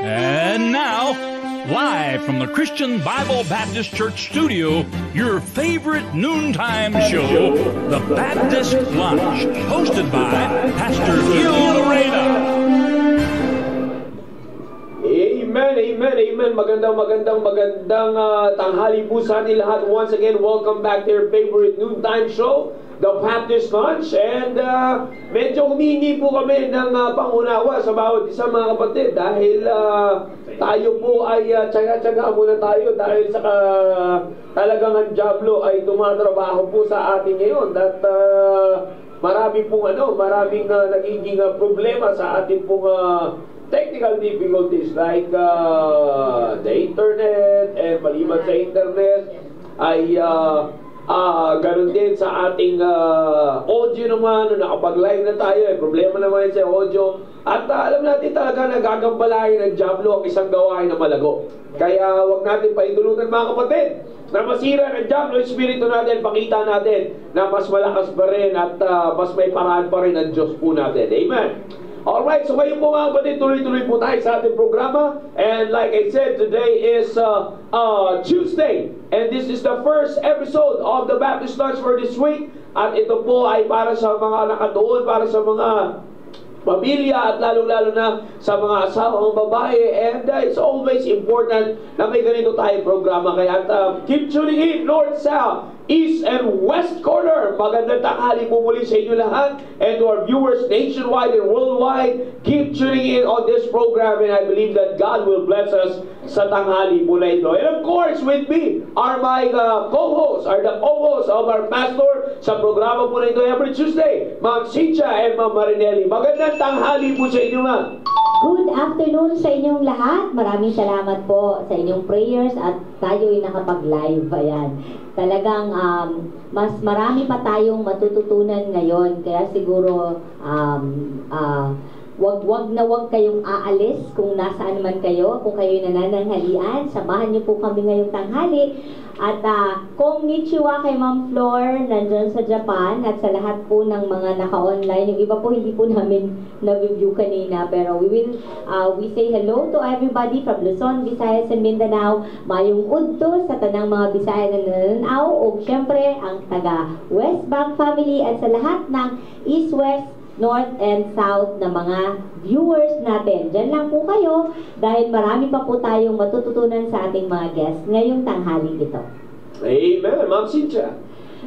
And now, live from the Christian Bible Baptist Church studio, your favorite noontime show, The Baptist Lunch, hosted by Pastor Gil Lorena. Amen, amen, amen. Magandang tanghali po sa ating lahat. Once again, welcome back to your favorite noontime show, The Baptist Lunch. And medyo humingi po kami ng pangunawa sa bawat isa, mga kapatid, dahil tayo po ay tsaga-tsaga muna tayo dahil sa talagang ang Diablo ay tumatrabaho po sa atin ngayon. At maraming nagiging problema sa ating pong technical difficulties like the internet, and maliban sa internet ay ganun din sa ating audio naman. Nakapag-live na tayo, problema naman sa audio. At alam natin talaga nagagambalain ng Diablo ang isang gawain na malago. Kaya wag natin paindulutan, mga kapatid, na masira ng Diablo yung espiritu natin. Pakita natin na mas malakas pa rin at mas may paraan pa rin ang Diyos po natin. Amen. Alright, so ngayon po, mga kapatid, tuloy-tuloy po tayo sa ating programa. And like I said, today is Tuesday. And this is the first episode of the Baptist Lunch for this week. At ito po ay para sa mga nakatuon, para sa mga pamilya, at lalong-lalo na sa mga asawang babae. And it's always important na may ganito tayong programa. Kaya keep tuning in, North, South, East and West Corner. Magandang tanghali po muli sa inyo lahat. And to our viewers nationwide and worldwide, keep tuning in on this program. And I believe that God will bless us sa tanghali po na ito. And of course, with me are my co-hosts, are the co-hosts of our pastor sa programa po na ito every Tuesday, Ma'am Cynthia and Ma'am Marinelli. Magandang tanghali po sa inyo, ma'am. Good afternoon sa inyong lahat. Maraming salamat po sa inyong prayers at tayo'y nakapag-live. Ayan. Talagang mas marami pa tayong matututunan ngayon. Kaya siguro wag kayong aalis kung nasaan man kayo. Kung kayo'y nanananghalian, samahan niyo po kami ngayong tanghali. At konnichiwa kay Ma'am Flor nandun sa Japan, at sa lahat po ng mga naka-online. Yung iba po hindi po namin na-review kanina, pero we say hello to everybody from Luzon, Visayas and Mindanao. Mayong udto sa tanang mga Bisaya na nananaw, o syempre ang taga West Bank family, at sa lahat ng East, West, North and South na mga viewers natin. Diyan lang po kayo dahil marami pa po tayong matututunan sa ating mga guests ngayong tanghali ito. Amen, Ma'am Cynthia.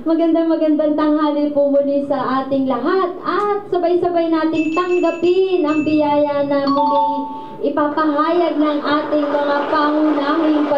Magandang tanghali po muli sa ating lahat, at sabay-sabay nating tanggapin ang biyaya na muli ipapahayag ng ating mga pangunahing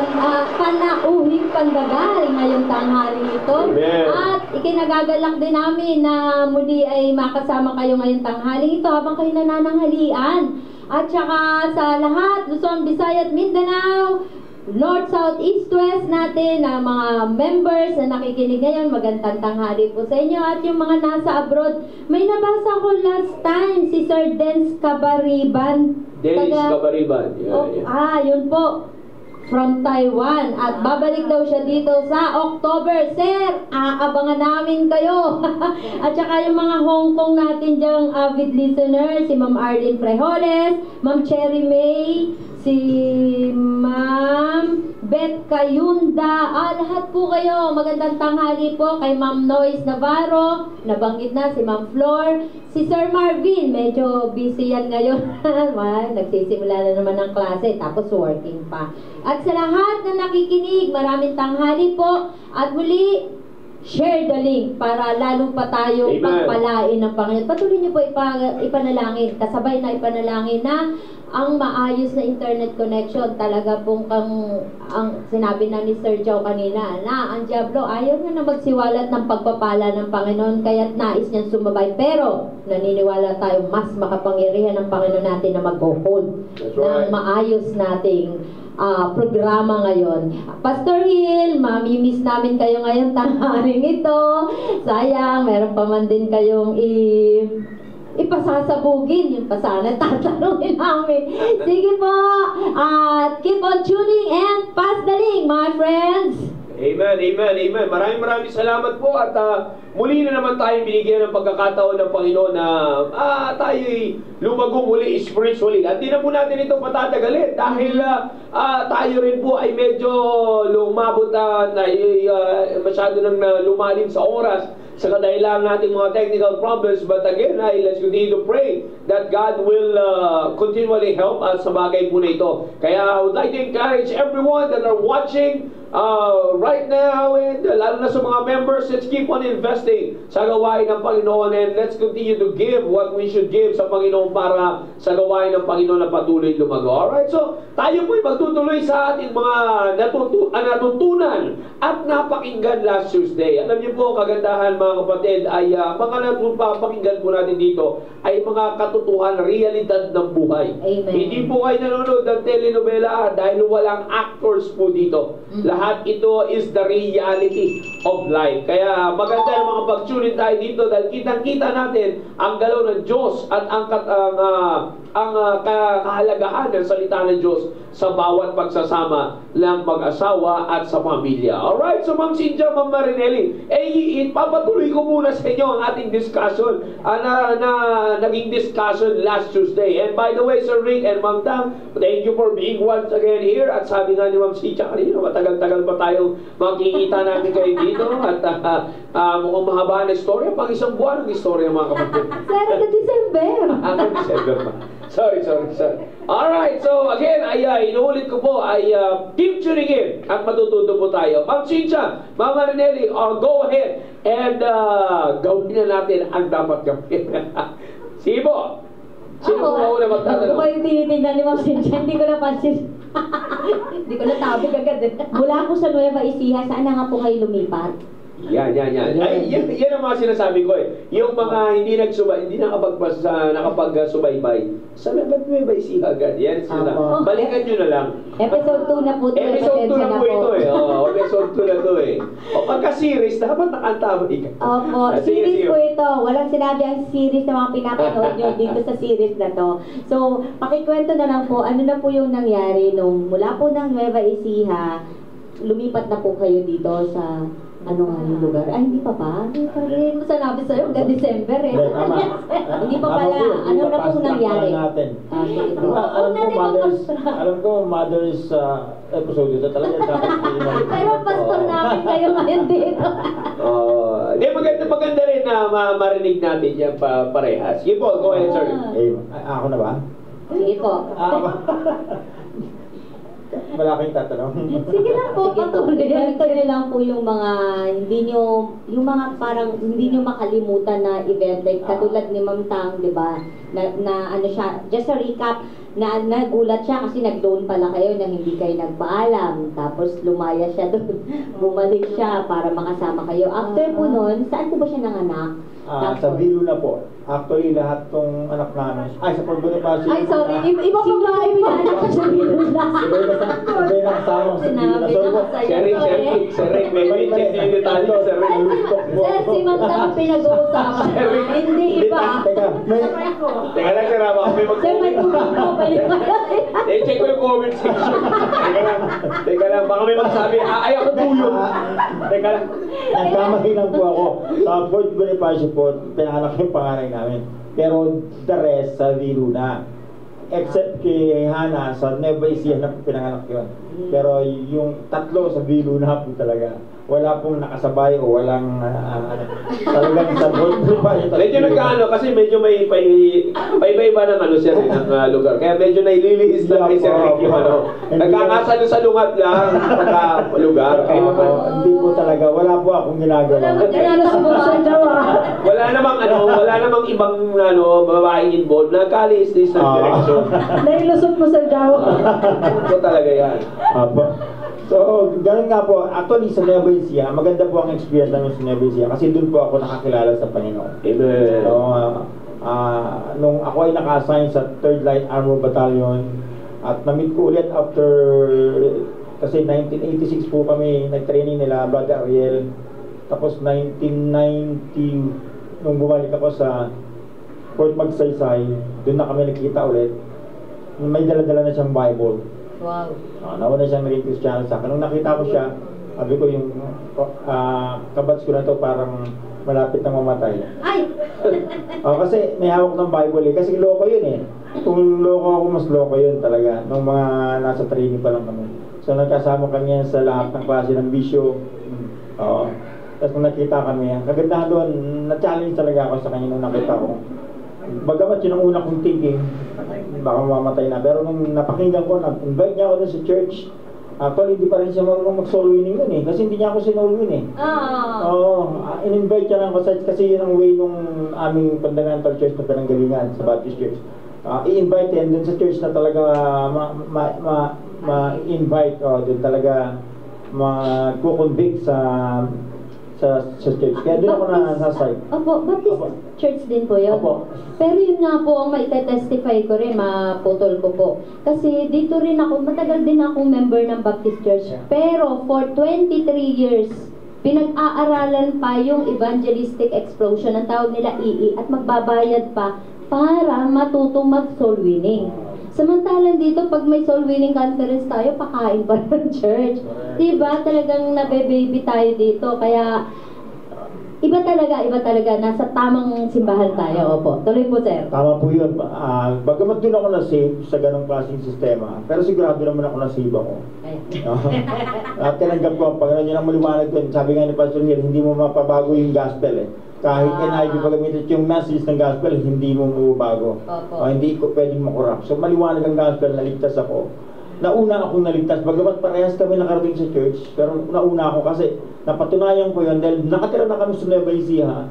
panauhing pandagal ngayong tanghali ito. Amen. At ikinagagalak din namin na muli ay makasama kayo ngayong tanghali ito habang kayo nanananghalian. At saka sa lahat, Luzon, Visayas, Mindanao, North, South, East, West natin, na mga members na nakikinig ngayon, magandang tanghali po sa inyo. At yung mga nasa abroad, may nabasa ko last time, si Sir Dennis Cabariban. Dennis Cabariban. Yun po. From Taiwan. At babalik daw siya dito sa October. Sir, aabangan namin kayo. At saka yung mga Hong Kong natin dyang avid listeners, si Ma'am Arlene Frejoles, Ma'am Cherry May, si Ma'am Beth Kayunda, lahat po kayo, magandang tanghali po kay Ma'am Noyce Navarro, nabanggit na si Ma'am Flor, si Sir Marvin, medyo busy yan ngayon, nagsisimula na naman ng klase, tapos working pa. At sa lahat na nakikinig, maraming tanghali po, at muli, share the link para lalo pa tayo pagpalain ng Panginoon. Patuloy niyo po ipanalangin, kasabay na ipanalangin na ang maayos na internet connection. Talaga pong ang sinabi na ni Sir Joe kanina, na ang Diablo ayaw na magsiwalat ng pagpapala ng Panginoon, kaya't nais niyang sumabay. Pero naniniwala tayo mas makapangyarihan ng Panginoon natin na mag-hold ng maayos nating programa ngayon. Pastor Hill, mamimiss namin kayo ngayon tanghaling ito. Sayang, meron pa man din kayong ipasasabugin yung pasana, tatanungin namin. Sige po, at keep on tuning and pass the link, my friends. Amen, amen, amen. Maraming salamat po at muli na naman tayong binigyan ng pagkakataon ng Panginoon na tayo'y lumago muli spiritually. At di na po natin ito patatagalin dahil tayo rin po ay medyo lumabot masyado nang lumalim sa oras sa kadahilan nating mga technical problems. But again, let's continue to pray that God will continually help us sa bagay po na ito. Kaya I would like to encourage everyone that are watching right now, and lalo na sa mga members, let's keep on investing sa gawain ng Panginoon, and let's continue to give what we should give sa Panginoon para sa gawain ng Panginoon na patuloy lumago. Alright, so tayo po'y magtutuloy sa ating mga natutunan at napakinggan last Tuesday. Alam niyo po, kagandahan mga kapatid, ay mga napapakinggan po natin dito ay mga katotohanan, realidad ng buhay. Amen. Hindi po kayo nanonood ng telenovela dahil walang actors po dito. Lahat ito is the reality of life. Kaya maganda na mga pag-tune tayo dito dahil kitang-kita natin ang galaw ng Diyos at ang kahalagahan ng salita ng Diyos sa bawat pagsasama ng mag-asawa at sa pamilya. Alright, so Ma'am Cynthia, Ma'am Marinelli, ipapatuloy ko muna sa inyo ang ating discussion naging discussion last Tuesday. And by the way, Sir Rick and Ma'am Tam, thank you for being once again here. At sabi nga ni Ma'am Cynthia kanina, matagal-tagal pa tayong makikita namin kayo dito at mukhang mahaba na istorya, pang isang buwan ng istorya mga kapatid. Sir, hanggang December. Hanggang December pa. Sorry. Alright, so again, inuulit ko po, keep tuning in at matututo po tayo. Ma'am Cynthia, Ma'am Marinelli, go ahead and gawin na natin ang dapat gawin. Sige po. Sino po ako na magtatanong? Ako yung tinitingnan ni Ma'am Cynthia, hindi ko napansin. Hindi ko natabig agad. Mula po sa Nueva Ecija, saan na nga po kayo lumipat? Yan. Ay, yan ang mga sinasabi ko eh. Yung mga hindi nakapagsubaybay sa Nueva Ecija agad. Yan sila. Balikan nyo na lang. Episode 2 na po ito. Episode 2 na po ito eh. Episode 2 na ito eh. O pagka-series, dapat nakantabay ka. Opo, series po ito. Walang sinabi ang series na mga pinapanood nyo dito sa series na to. So, pakikwento na lang po, ano na po yung nangyari nung mula po ng Nueva Ecija, lumipat na po kayo dito sa ano nga yung lugar? Ay, hindi pa ba? Hindi pa rin. Masanabi sa'yo, hanggang December eh. Hindi pa pala. Ano na pong nangyari? Alam ko, Mother's episode ito talaga dapat pero pastor namin kayo ngayon dito. Maganda rin na marinig natin yan parehas. Sige po, go ahead, sir. Ako na ba? Sige po. Wala kayong tatanong. Sige lang po, patuloy. Ito lang po yung mga yung mga parang hindi nyo makalimutan na event, like katulad ni Ma'am Tang, di ba? Na ano siya, just a recap, na nagulat siya kasi nag-loan pala kayo na hindi kayo nagpaalam. Tapos lumaya siya doon. Bumalik siya para makasama kayo. After po nun, saan po ba siya nanganak? Sa Vilo na po. Actually, lahat tong anak namin. Sa Port Bonifacio. Ay, sorry. Iba pa ba yung pinaanak ko sa Vilo na? Iba yung nakasama sa Vilo na. Sorry po. Sir Rick, may check yung detalye. Sir si Mantang pinag-uusapan. Hindi iba. Teka lang, sir. Sir, may tubig po ba yun? Check ko yung comment section. Teka lang. Baka may magsabi, ay ako po yun. Teka lang. Nagkamali lang po ako. Sa Port Bonifacio po, pinanganak yung panganay namin. Pero the rest sa Vilo na. Except kay Hana, sa Nueva Ecija na pinanganak yun. Pero yung tatlo sa Vilo na po talaga. Wala pong nakasabay o walang talagang sa medyo nagkaano kasi medyo may iba-iba ng sir ng lugar. Kaya medyo naililihis lang kay Sir Rick yung nagkakasalo-salungat lang pagka lugar. Hindi po talaga. Wala po akong ginagawa. Wala namang ibang babaeng involved. Nagkalis-lis ng direksyon. Nailusot mo sa Jawa. Ito talaga yan. So, ganun nga po. Actually, sa Nueva Ecija, maganda po ang experience namin sa Nueva Ecija kasi doon po ako nakakilala sa Panginoon. Amen. So, nung ako ay naka-assign sa 3rd Light Armor Battalion at na-meet ko ulit after kasi 1986 po kami nag-training nila, Brother Ariel. Tapos 1990, nung bumalik ako sa Fort Magsaysay, doon na kami nakita ulit. May dala-dala na siyang Bible. Wow. Nauna siyang naging Kristiyano sa akin. Nung nakita ko siya, Sabi ko yung kabats ko na to parang malapit na mamatay. Ay! Kasi may hawak ng Bible eh. Kasi loko yun eh. Kung loko ako, mas loko yun talaga. Nung mga nasa training pa lang kami. So nagkasama kami yan sa lahat ng klase ng bisyo. Tapos nung nakita kami, ang kagandahan doon, na-challenge talaga ako sa kanya nung nakita ko. Bagamat yun ang una kong thinking, baka mamamatay na. Pero nung napakinggan ko, nag-invite niya ako dun sa church. Actually, hindi pa rin siya marunong mag-soul winning yun eh. Kasi hindi niya ako sinol win eh. In-invite niya lang ako kasi yun ang way nung aming fundamental church na pinanggalingan sa Baptist Church. I-invite yan dun sa church na talaga ma-invite dun talaga mag-convict sa church. Kaya doon ako nasasay. Opo, Baptist Church din po yun. Opo. Pero yun nga po ang maite-testify ko rin, maputol ko po. Kasi dito rin ako, matagal din akong member ng Baptist Church. Pero for 23 years, pinag-aaralan pa yung evangelistic explosion, ang tawag nila EE, at magbabayad pa para matutong mag-soul winning. Samantalang dito, pag may soul winning conference tayo, pakain pa ng church. Diba? Talagang nabe-baby tayo dito. Kaya, iba talaga. Nasa tamang simbahan tayo. Opo. Tuloy po, sir. Tama po yun. Bagamat doon ako na-save sa ganong klaseng sistema, pero sigurado naman ako na-save ako. Tinanggap ko ang Panginoon, yun ang maliwanag ko. Sabi nga ni Pastor Hill, hindi mo mapabago yung gospel eh. Kahit NIV pagamitin yung message ng gospel, hindi mo mababago. Hindi ko pwedeng makurap. So maliwanag ang gospel, naligtas ako. Nauna akong naligtas, bagamat parehas kami nakarating sa church, pero nauna ako kasi napatunayan ko yun dahil nakatira na kami sa Nueva Ecija.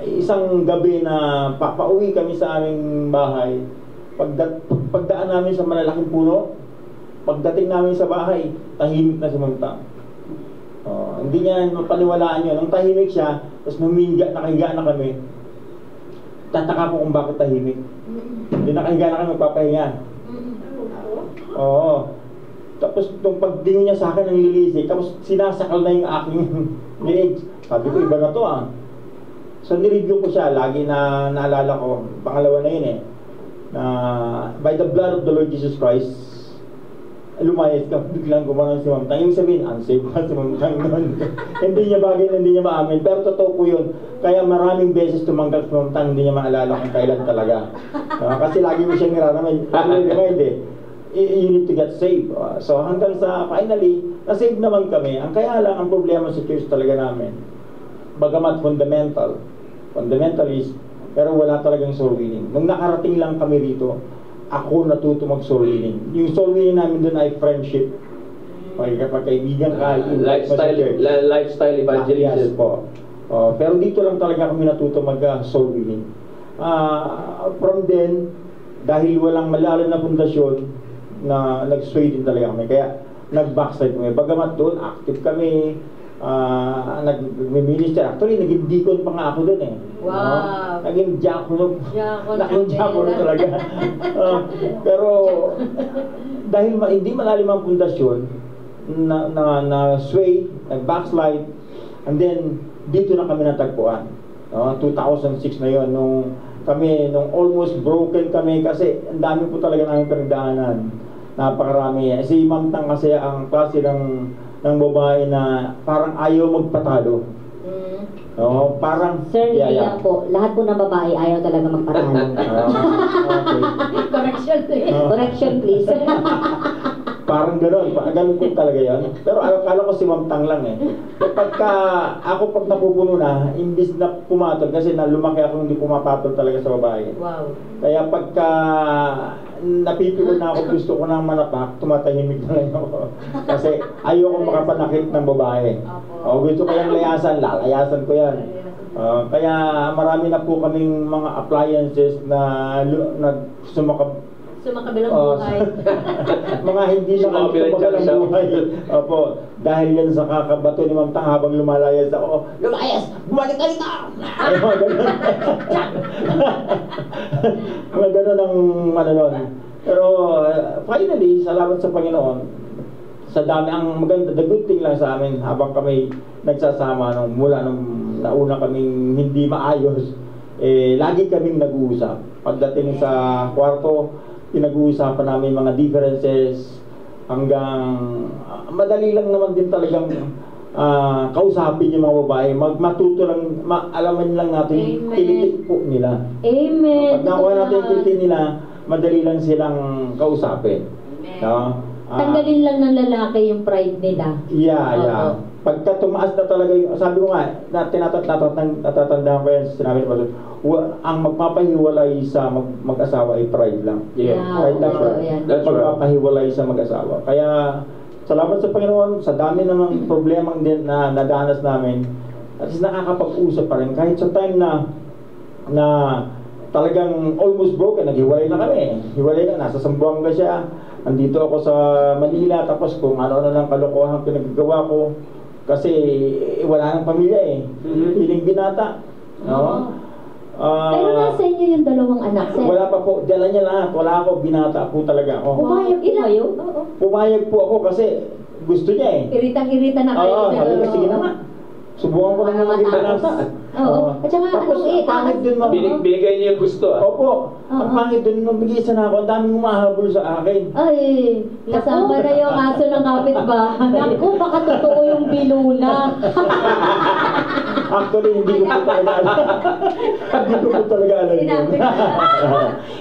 Isang gabi na papauwi kami sa aming bahay, pagdaan namin sa malalaking puno, pagdating namin sa bahay, tahimik na si Ma'am Tang. Hindi niya mapaniwalaan yun. Nung tahimik siya, tapos nakahiga na kami, tataka ko kung bakit tahimik. Hindi nakahiga na kami, magpapahinga. Tapos nung pagdingin niya sa akin ng lilisik, tapos sinasakal na yung aking liig. Sabi ko, iba na to So nireview ko siya, lagi na naalala ko, pangalawa na yun eh, na by the blood of the Lord Jesus Christ, lumayas ka, biglang gumanon si Ma'am Tang. Yung sabihin, unsafe pa si Ma'am Tang nun. Hindi niya bagay, hindi niya maamin. Pero totoo po yun. Kaya maraming beses tumanggap si Ma'am Tang, hindi niya maalala kung kailan talaga. Kasi lagi mo siyang niraramind eh. You need to get saved. So hanggang sa finally, na-save naman kami. Ang kaya lang, ang problema sa church talaga namin, bagamat fundamentalist, pero wala talagang soul winning. Nung nakarating lang kami rito, ako natuto mag-soul winning. Yung soul winning namin doon ay friendship. Pagkaibigan ka, lifestyle evangelism. Yes po. Pero dito lang talaga kami natuto mag-soul winning. From then, dahil walang malalim na pundasyon, na nag-sway din talaga kami. Kaya nag-backslide kami. Bagamat doon, active kami, nag-minister. Actually, naging deacon pa nga ako doon eh. Wow! Naging diakono. Diakono talaga. Pero, dahil hindi malalim ang pundasyon, na-sway, nag-backslide, and then, dito na kami natagpuan. 2006 na yon nung almost broken kami kasi ang dami po talaga namin pinagdaanan. Napakarami. Si Ma'am Tang kasi ang klase ng babae na parang ayaw magpatalo. Parang sir, hindi lang po. Lahat po ng babae ayaw talaga magpatalo. Okay. Correction please. Parang gano'n po talaga yun. Pero akala ko si Ma'am Tang lang eh. Pag napupuno na, imbis na pumatol, kasi lumaki ako hindi pumapatol talaga sa babae. Wow. Kaya pagka napipikon na ako, gusto ko nang manapak, tumatahimik na lang ako. Kasi ayoko makapanakit ng babae. Gusto ko yung lalayasan ko yan. Kaya marami na po kaming mga appliances na sumakabilang buhay. Mga hindi na sumakabilang buhay. Opo, dahil yan sa kakabato ni Ma'am Tang habang lumalayas ako, lumayas! Bumalik ka dito! Mga ganun ang nun. Pero finally, salamat sa Panginoon, sa dami, ang maganda, the good thing lang sa amin habang kami nagsasama mula nung nauna kaming hindi maayos, lagi kaming nag-uusap. Pagdating sa kwarto, pinag-uusapan namin mga differences, hanggang madali lang naman din talagang kausapin yung mga babae. Matuto lang, alaman lang natin yung Amen. tilitik po nila. Amen. Pag nakuha natin yung tilitik nila, madali lang silang kausapin. No? Tanggalin lang ng lalaki yung pride nila. Yeah. Oo. Pagka tumaas na talaga yung, sabi ko nga, natatandaan ko yan sa sinabi ko, ang magpapahiwalay sa mag-asawa ay pride lang. Yeah. Pride lang oo, siya. yan. That's right. Magpapahiwalay sa mag-asawa. Kaya, salamat sa Panginoon, sa dami ng problemang din na nadanas namin, at least nakakapag-usap pa rin. Kahit sa time na talagang almost broken, naghiwalay na kami. Hiwalay na, nasa Zamboanga siya. Nandito ako sa Manila, tapos kung ano-ano lang kalokohan pinagagawa ko. Kasi wala nang pamilya eh. Hiling binata. No? Pero nasa inyo yung dalawang anak, sir? Wala pa po, dala niya lahat. Wala ako, binata po talaga ako. Pumayag po kayo? Oo. Pumayag po ako kasi gusto niya eh. Iritang-irita na kayo. Oo, sabi ko, sige na nga. Subukan ko lang maging binata. Oo. At saka Tapos, ang pangit din mo. Binigay niya yung gusto. Opo, ang pangit din nung bigay isa na ako, ang daming umahabol sa akin. Ay, kasama na yung aso ng kapitbahay. Naku, baka totoo yung bilula. Actually, hindi ko po talaga alam. Hindi ko po talaga alam yun. Sinabi ko.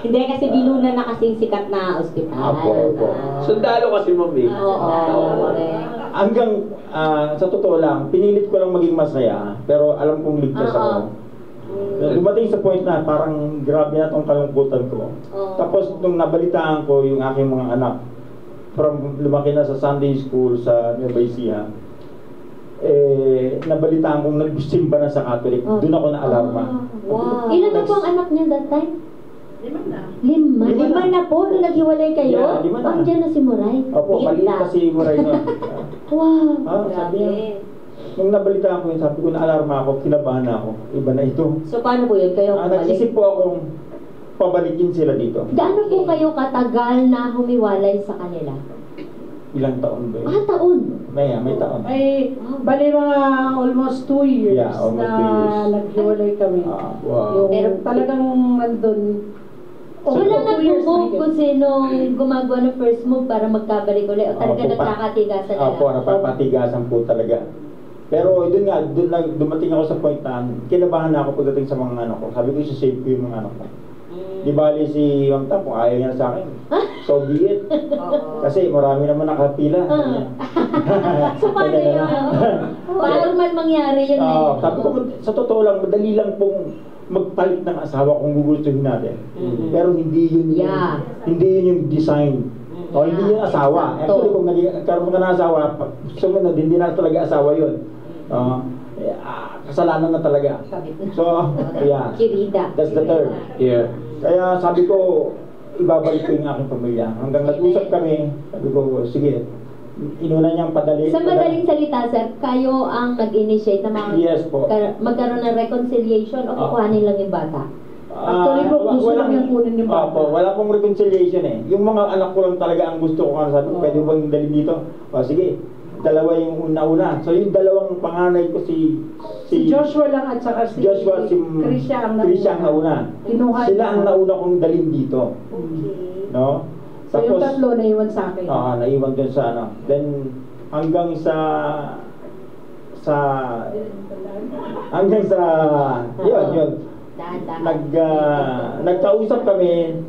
Hindi, kasi bilula na kasing sikat na ospital. Opo. Sundalo kasi, mami. Oo. Hanggang, sa totoo lang, pinilit ko lang maging masaya, pero alam kong ligtas ako. Dumating sa point na parang grabe na tong kalungkutan ko. Tapos nung nabalitaan ko yung aking mga anak, from lumaki na sa Sunday school sa Nueva Ecija, nabalitaan kong nagsimba na sa Catholic. Doon ako na-alarma. Wow. Ilan na po ang anak niya that time? 5 na. Lima na po nung naghiwalay kayo? Yeah, 5 na. Andiyan na si Muray? Opo, maliit kasi Muray nun. Wow. Sabi niya, nung nabalitaan ko yun, sabi ko na-alarma ako, kinabahan na ako. Iba na ito. So paano po yun? Kayo Nagsisip po akong pabalikin sila dito. Gaano po kayo katagal na humiwalay sa kanila? Ilang taon ba yun? Taon? May taon. Ay, bali mga almost 2 years Yeah, almost na 2 years. naghiwalay kami. Wow. Yung Pero talagang nandun. Wala 2 years nag-move na kung sinong gumagawa ng first move para magkabalik ulit o talaga Opo, nagkakatigasan na Opo, napapatigasan po talaga. Pero doon nga, dumating ako sa point na kinabahan na ako pagdating sa mga anak ko. Sabi ko, isa-save ko yung mga anak ko. Di bali si Ma'am Tam, kung ayaw niya sa akin, so be it. Kasi marami naman nakapila. So paano yun? Normal mangyari yun eh. Sabi ko, sa totoo lang, madali lang pong magpalit ng asawa kung gugustuhin natin. Pero hindi yun hindi yun yung design. O hindi yun asawa. Actually, kung nagkaroon ka ng asawa, sumunod, hindi na talaga asawa yun. Kasalanan na talaga. So, yeah. That's the term. Yeah. Kaya sabi ko, ibabalik ko yung aking pamilya. Hanggang nag-usap kami, sabi ko, sige, inuna niyang padali. Sa madaling salita, sir, kayo ang nag-initiate na Yes po. magkaroon ng reconciliation o kukuhanin lang yung bata? Actually po, gusto lang yung kunin yung bata. Opo, wala pong reconciliation eh. Yung mga anak ko lang talaga ang gusto ko. Sabi ko, pwede bang dalhin dito? Sige, dalawa yung una-una. So yung dalawang panganay ko si Joshua lang at saka si Joshua, si Krisha ang nauna. Kinuha Sila niya. ang nauna kong dalhin dito. No? So yung tatlo na iwan sa akin. Naiwan dun sa ano. Then, hanggang sa yun. Nagkausap kami,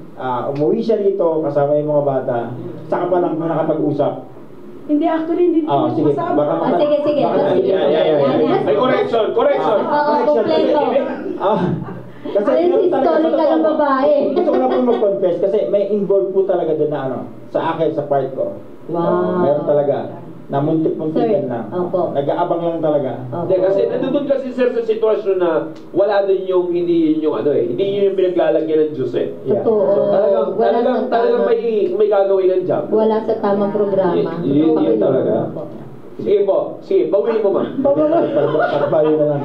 umuwi siya rito kasama yung mga bata. Saka pa lang nakapag-usap. Hindi, actually, hindi Sige, kasama. baka Sige. May correction. Kompleto. Kasi historical ang babae. Gusto ko na po mag-confess kasi may involved po talaga doon na sa akin, sa part ko. Wow. Meron talaga. Namuntik-muntikan Sir, na. opo. Nag-aabang lang talaga. Hindi, kasi nandun kasi sir sa sitwasyon na wala din yung, hindi yun yung hindi yun yung pinaglalagyan ng Diyos eh. Yeah. Totoo. So talagang may gagawin ng job. Wala sa tamang programa. Yun talaga. Sige po, bawiin mo ma. Pagbayo na lang.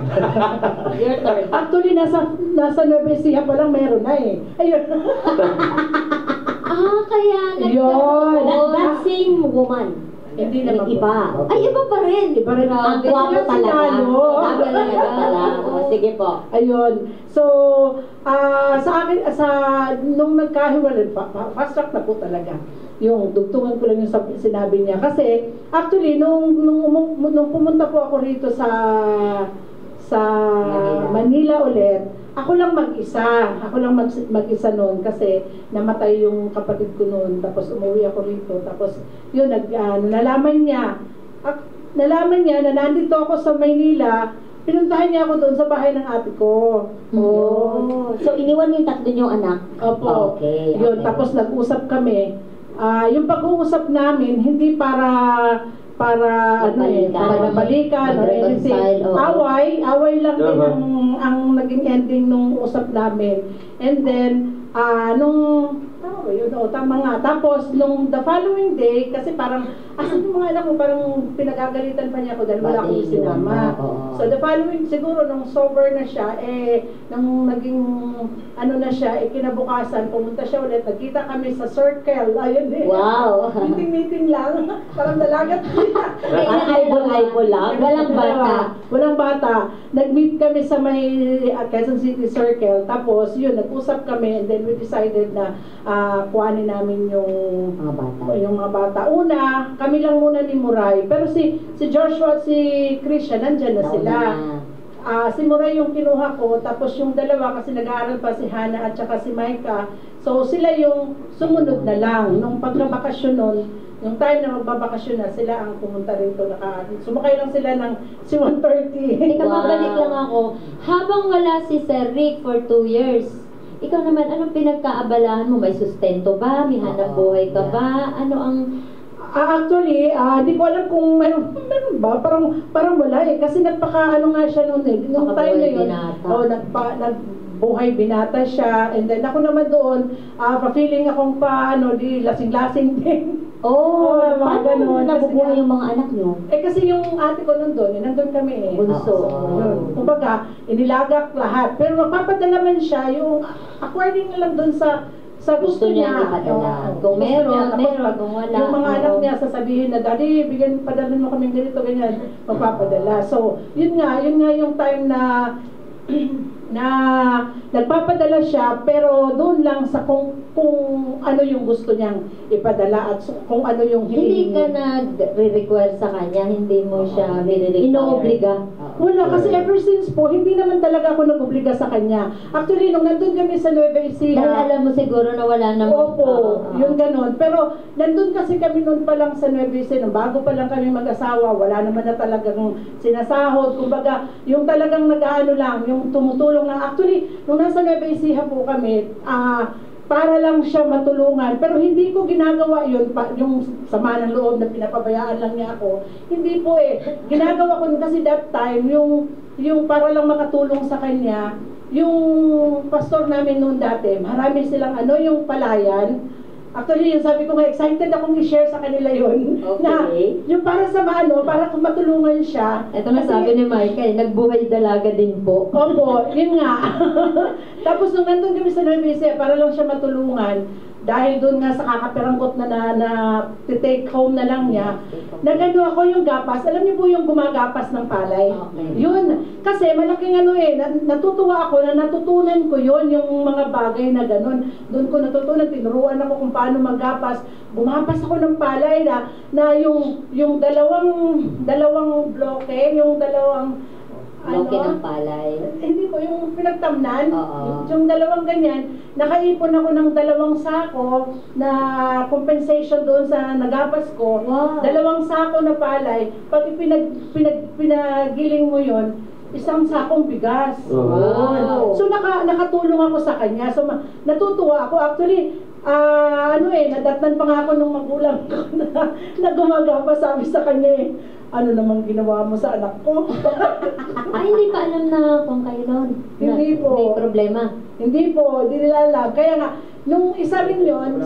Your turn. Actually, nasa Nueva Ecija pa lang meron na eh. Ayun. Kaya Yun. That same woman. Hindi naman po. Iba. Ay, iba pa rin. Iba rin. Ang gwapo Sila talaga. sinalo. Ang talaga pala. Sige po. Ayun. So, sa akin, nung nagkahiwalay, fast track na po talaga. yung dugtungan ko lang yung sinabi niya. Kasi, actually, nung pumunta po ako rito sa Manila ulit, ako lang mag-isa. Ako lang mag-isa noon kasi namatay yung kapatid ko noon. Tapos umuwi ako rito. Tapos, yun, nalaman niya na nandito ako sa Maynila. Pinuntahan niya ako doon sa bahay ng ate ko. Oh. So, iniwan niyo yung tatlo niyong anak? Opo. Okay. Yun, tapos nag-usap kami. Yung pag-uusap namin, hindi para balikan or anything. Away lang din ang naging ending nung usap namin. And then, tama nga. Tapos, nung the following day, kasi parang, asan yung mga anak mo, parang pinagagalitan pa niya ako dahil wala akong sinama. So, the following, siguro, nung sober na siya, nung naging, na siya, kinabukasan, pumunta siya ulit, nagkita kami sa circle, ayun din. Wow! Meeting lang, parang dalagat. Eyeball lang? Walang bata. Nag-meet kami sa may Quezon City Circle, tapos, yun, nag-usap kami, and then we decided na kuhanin namin yung mga bata. Una, kami lang muna ni Muray. Pero si Joshua at si Christian, nandyan na sila. Si Muray yung kinuha ko, tapos yung dalawa, kasi nag-aaral pa si Hannah at saka si Micah. So sila yung sumunod na lang. Nung pagkabakasyon nun, yung time na magbabakasyon na, sila ang pumunta rito. Sumakay lang sila ng C-130. Mabalik lang ako. Habang wala si Sir Rick for 2 years, ikaw naman, anong pinagkaabalahan mo? May sustento ba? May hanap buhay ka ba? Ano ang... Actually, di ko alam kung meron ba. Parang wala eh. Kasi nagpaka-ano nga siya noon eh. Nung time na yun, nagbuhay binata siya. And then ako naman doon, pa-feeling akong di lasing-lasing din. Paano nabubuhay yung mga anak niyo? Kasi yung ate ko nandun kami eh. Bunso. Kumbaga, inilagak lahat. Pero magpapadala man siya, yung according lang dun sa gusto niya. Kung meron, kung wala. Yung mga anak niya sasabihin na, Daddy, padala mo kami ganito, ganyan. Magpapadala. So, yun nga yung time na nagpapadala siya, pero doon lang sa kung ano yung gusto niyang ipadala at kung ano yung hindi ka nag-require sa kanya, hindi mo siya inoobliga. Wala, kasi ever since po, hindi naman talaga ako nag-obliga sa kanya. Actually, nung nandun kami sa Nueva Ecija, dahil alam mo siguro na wala namang... Opo, yun ganon. Pero nandun kasi kami noon pa lang sa Nueva Ecija, nung bago pa lang kami mag-asawa, wala naman na talagang sinasahod. Kumbaga, yung talagang nag-ano lang, yung tumutulong lang. Actually, nung nasa Nueva Ecija po kami, para lang siya matulungan. Pero hindi ko ginagawa yun, yung sama ng loob na pinapabayaan lang niya ako. Hindi po eh. Ginagawa ko kasi that time, yung para lang makatulong sa kanya, yung pastor namin noon dati, marami silang yung palayan. Actually, yung sabi ko nga, excited akong i-share sa kanila yun. Okay. Na, yung para sa para kung matulungan siya. Ito na sabi ni Micah, nagbuhay dalaga din po. Opo, yun nga. Tapos nung nandun kami sa Nueva Ecija, para lang siya matulungan, dahil doon nga sa kakaperangkot na take home na lang niya, nagano ako yung gapas. Alam niyo po yung gumagapas ng palay? Okay. Yun. Kasi malaking natutuwa ako na natutunan ko yun, yung mga bagay na ganun. Doon ko natutunan, tinuruan ako kung paano maggapas. Gumapas ako ng palay na yung dalawang bloke, yung dalawang bloke ng palay. Hindi po, yung pinagtamnan, yung dalawang ganyan, nakaipon ako ng 2 sako na compensation doon sa nagapas ko. Wow. 2 sako na palay, pag pinagiling mo yon, 1 sakong bigas. Wow. So nakatulong ako sa kanya. So natutuwa ako. Actually, nadatnan pa nga ako nung magulang ko na gumagapas, sabi sa kanya ano namang ginawa mo sa anak ko? Hindi pa alam na kung kayo noon. Hindi po. May problema. Hindi po, hindi nila alam. Kaya nga, nung isa rin yun,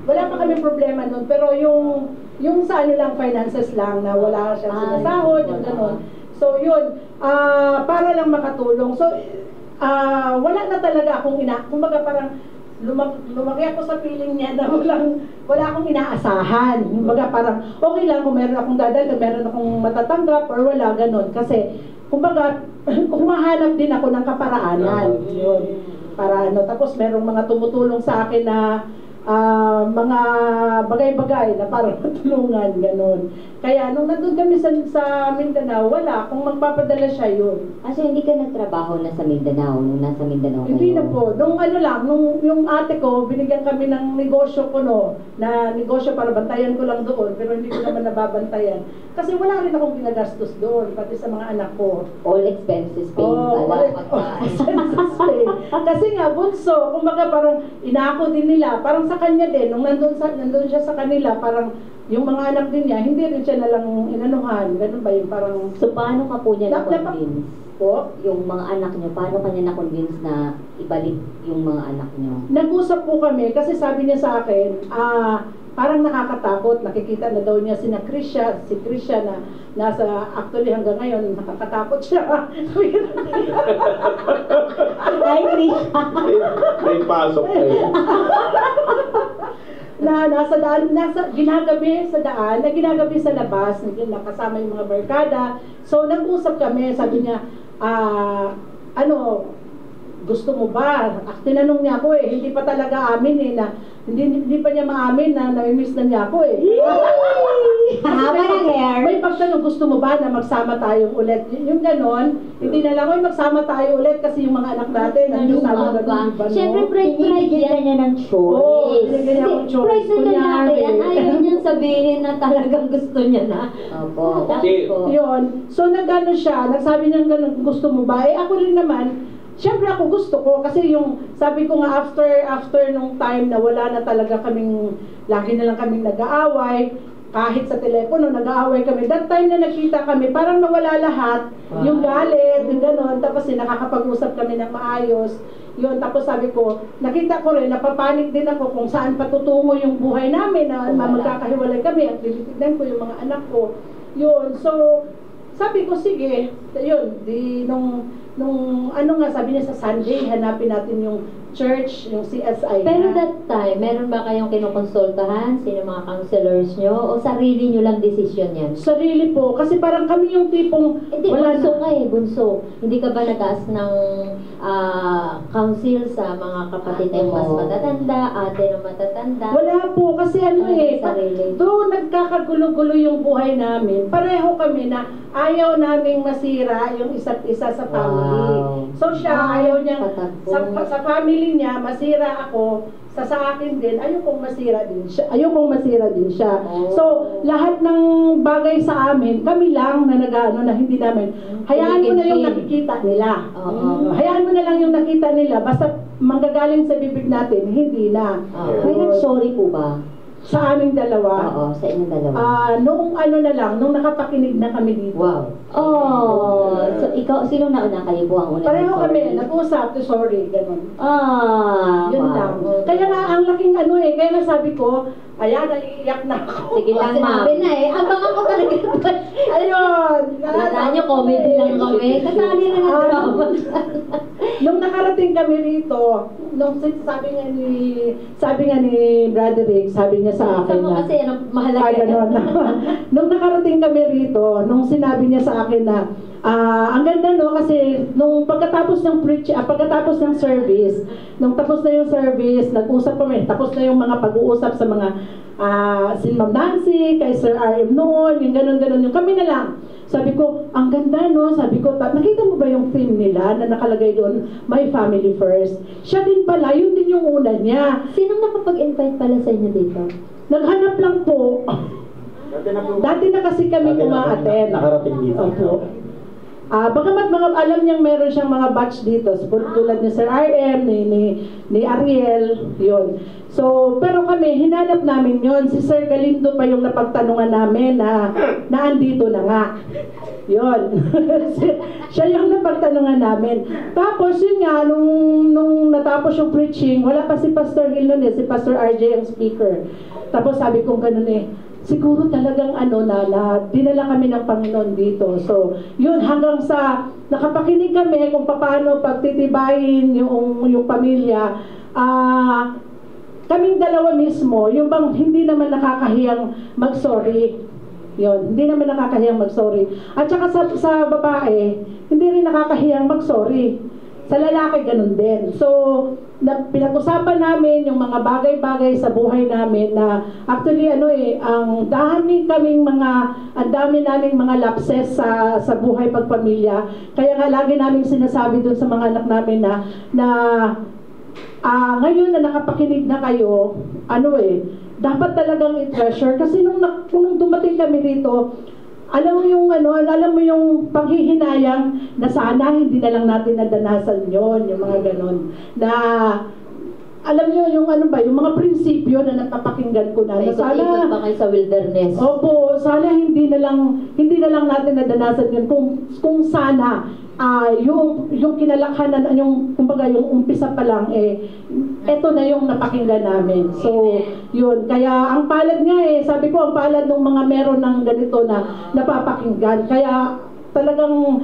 wala pa kami problema nun, pero yung sa lang, finances lang, na wala siyang sinasahod, yung gano'n. So yun, para lang makatulong. So, wala na talaga akong kumbaga parang, lumaki ako sa feeling niya na wala akong inaasahan. Kumbaga parang okay lang kung meron akong dadalhin, meron akong matatanggap or wala, ganun. Kasi kumbaga humahanap din ako ng kaparaanan. Yun. Para tapos merong mga tumutulong sa akin na mga bagay-bagay na parang matulungan, ganun. Kaya nung nandun kami sa Mindanao, wala. Kung magpapadala siya, yun. So hindi ka nagtrabaho na sa Mindanao, nung nasa Mindanao kayo? Hindi na po. Nung ano lang, nung yung ate ko, binigyan kami ng negosyo ko, no, na negosyo para bantayan ko lang doon, pero hindi ko naman nababantayan. Kasi wala rin akong ginagastos doon, pati sa mga anak ko. All expenses paid pala. Expenses paid. Kasi nga, bunso, kumbaga parang inako din nila, parang sa kanya din, nung nandun siya sa kanila, parang yung mga anak din niya, hindi rin siya nalang inanuhan. Ganun ba yung parang... So, paano ka po niya na-convince? Po? Yung mga anak niyo, paano ka niya na-convince na ibalik yung mga anak niyo? Nag-usap po kami, kasi sabi niya sa akin, parang nakakatakot. Nakikita na daw niya si Krisha na nasa, actually hanggang ngayon, nakakatakot siya. Ay, Krisha! May pasok kayo. Na nasa daan, ginagabi sa daan, na ginagabi sa labas, nakasama yung mga barkada. So, nag-usap kami, sabi niya, gusto mo ba? Tinanong niya ako hindi pa talaga amin na hindi pa niya maamin na nami-miss na niya ako Haba ng hair. May pagtanong, gusto mo ba na magsama tayo ulit? Yung ganon, hindi na lang, magsama tayo ulit kasi yung mga anak natin, nandun sa mga Siyempre, pride yan niya ng choice. Oo, binigyan niya akong choice. Pride na lalaki yan. Ayaw niyang sabihin na talagang gusto niya na. Opo. Yun. So, nag-ano siya, nagsabi niya ganun, gusto mo ba? Ako rin naman, siyempre ako gusto ko kasi yung sabi ko nga after nung time na wala na talaga kaming, lagi na lang kaming nag-aaway, kahit sa telepono nag-aaway kami, that time na nakita kami parang nawala lahat, yung galit, yung gano'n, tapos nakakapag-usap kami ng maayos, yun, tapos sabi ko, nakita ko rin, napapanik din ako kung saan patutungo yung buhay namin, na magkakahiwalay kami at tinitignan ko yung mga anak ko, yun, so sabi ko sige, yun, nung sabi niya sa Sunday, hanapin natin yung church, yung CSI. Pero that time, meron ba kayong kinukonsultahan? Sino mga counselors nyo? O sarili nyo lang decision yan? Sarili po, kasi parang kami yung tipong hindi, bunso ka bunso. Hindi ka ba nag-ask ng counsel sa mga kapatid na mas matatanda, ate na matatanda? Wala po, kasi doon nagkakagulo-gulo yung buhay namin. Pareho kami na ayaw naming masira yung isa't isa sa family. So siya, ayaw niyang sa family niya, masira ako, sa akin din, ayokong masira din siya. So, lahat ng bagay sa amin, kami lang na na hindi namin, hayaan mo na yung nakikita nila. Hayaan mo na lang yung nakita nila, basta manggagaling sa bibig natin, hindi na. May nag-sorry po ba? Sa aming dalawa. Oo, sa inyong dalawa. Nung nung nakapakinig na kami dito. Wow. So ikaw, sinong nauna? Kayo po ang una? Pareho kami, nag-usap, sorry, ganun. Yun lang. Kaya nga, ang laking kaya nga sabi ko, ayan, naiiyak na ako. Sige lang, ma'am. Sinabi na abangan ko talaga. Ayun. Alam nyo, comedy lang kami. Kasali na ng drama. Nung nakarating kami rito, sabi nga ni Broderick, sabi niya sa akin na, kasi mahalaga. Nung nakarating kami rito, nung sinabi niya sa akin na, ang ganda kasi nung pagkatapos ng service, nung tapos na yung service, nag-usap kami, tapos na yung mga pag-uusap sa mga si Ma'am Nancy, kay Sir RM noon, yung ganun-ganun, yung kami na lang. Sabi ko, ang ganda sabi ko, nakita mo ba yung theme nila na nakalagay doon, My Family First? Siya din pala, yun din yung una niya. Sinong nakapag-invite pala sa inyo dito? Naghanap lang po. Dati na kasi kami uma-attend. Nakarating dito. Bagamat alam niyang meron siyang mga batch dito, tulad ni Sir RM, ni Ariel, yun. So, pero kami, hinanap namin yon. Si Sir Galindo pa yung napagtanungan namin na andito na nga. Yun. Siya yung napagtanungan namin. Tapos, yun nga, nung natapos yung preaching, wala pa si Pastor Gil nun si Pastor RJ ang speaker. Tapos sabi kong ganun siguro talagang na dinala kami ng Panginoon dito. So, yun, hanggang sa nakapakinig kami kung paano pagtitibayin yung pamilya, kaming dalawa mismo, yung bang hindi naman nakakahiyang mag-sorry. Yun, hindi naman nakakahiyang mag-sorry. At saka sa babae, hindi rin nakakahiyang mag-sorry. Sa lalaki, ganun din. So, pinag-usapan namin yung mga bagay-bagay sa buhay namin na actually, ang dami naming mga lapses sa buhay pagpamilya. Kaya nga lagi naming sinasabi dun sa mga anak namin na ngayon na nakapakinig na kayo, dapat talagang i-treasure. Kasi nung dumating kami rito, alam mo yung panghihinayang na sana hindi na lang natin nadanasan yon, yung mga ganon. Na, alam nyo yung yung mga prinsipyo na napapakinggan ko na sana, ba kayo sa wilderness? Opo, sana hindi na lang natin nadanasan yun. Kung sana, yung kinalakhanan, kumbaga yung umpisa pa lang, eto na yung napakinggan namin. So, yun. Kaya ang palad nga sabi ko, ang palad ng mga meron ng ganito na napapakinggan. Kaya talagang,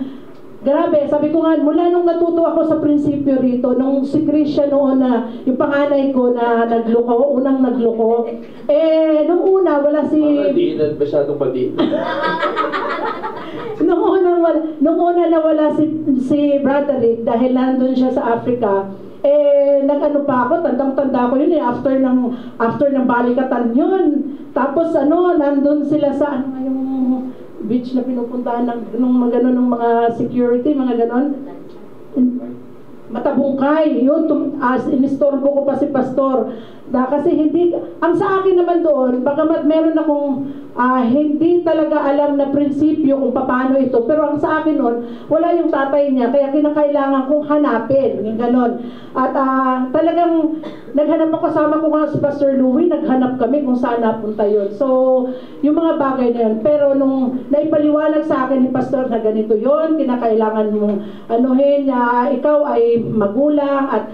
grabe, sabi ko nga, mula nung natuto ako sa prinsipyo rito, nung si Christian noon na, yung panganay ko na unang nagloko, nung una, wala si... Madiinan, masyadong madiinan. Nung una nawala si Broderick dahil nandun siya sa Africa, nag-ano pa ako, tandang-tanda ko yun after ng balikatan yun. Tapos nandun sila sa yung beach na pinupuntahan ng mga security, mga ganon. Matabungkay, yun, inistorbo ko pa si Pastor. Kasi ang sa akin naman doon, bagamat meron akong hindi talaga alam na prinsipyo kung paano ito, pero ang sa akin noon, wala yung tatay niya, kaya kinakailangan kong hanapin, yung ganon. At talagang naghanap ako, kasama ko nga si Pastor Louie, naghanap kami kung saan napunta yun. So, yung mga bagay na yun. Pero nung naipaliwanag sa akin ni Pastor na ganito yun, kinakailangan mong ikaw ay magulang at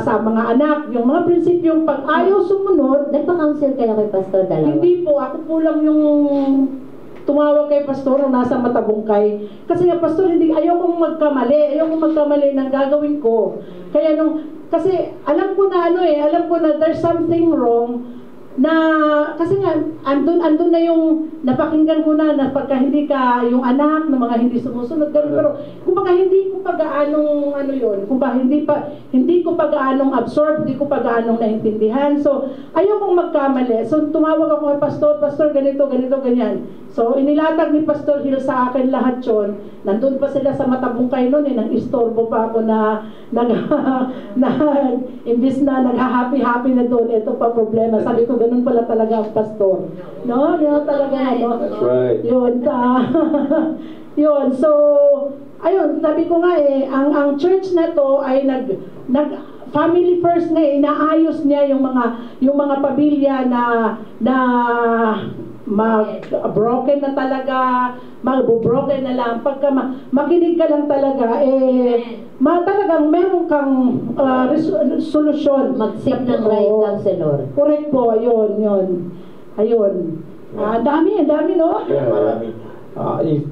sa mga anak, yung mga prinsipyong pag ayaw sumunod. Nagpa-counsel kayo kay Pastor dalawa? Hindi po, ako po lang yung tumawag kay Pastor nung nasa Matabungkay. Kasi nga, Pastor, ayaw kong magkamali ng gagawin ko. Kaya kasi alam ko na there's something wrong na, kasi nga, andun na yung napakinggan ko na pagka hindi ka yung anak ng mga hindi sumusunod, pero kumbaga hindi ko pag-aanong hindi ko pag-aanong absorb, hindi ko pag-aanong naintindihan. So, ayaw kong magkamali. So, tumawag ako kay Pastor, ganito, ganyan. So, inilatag ni Pastor Hill sa akin lahat yun. Nandun pa sila sa Matabungkay noon, nang-istorbo pa ako imbis na nag-happy na doon, ito pa problema. Sabi ko, ganun pala talaga ang pastor. No? Yun talaga, That's right. Yun. Yun. So, ayun, sabi ko nga ang church na to ay family first nga, inaayos niya yung mga pamilya na broken na talaga, mag-broken na lang. Pagka makinig ka lang talaga, talagang meron kang solusyon. Mag-seek ng right counselor. Correct po, ayun. Dami, no? Yeah, marami.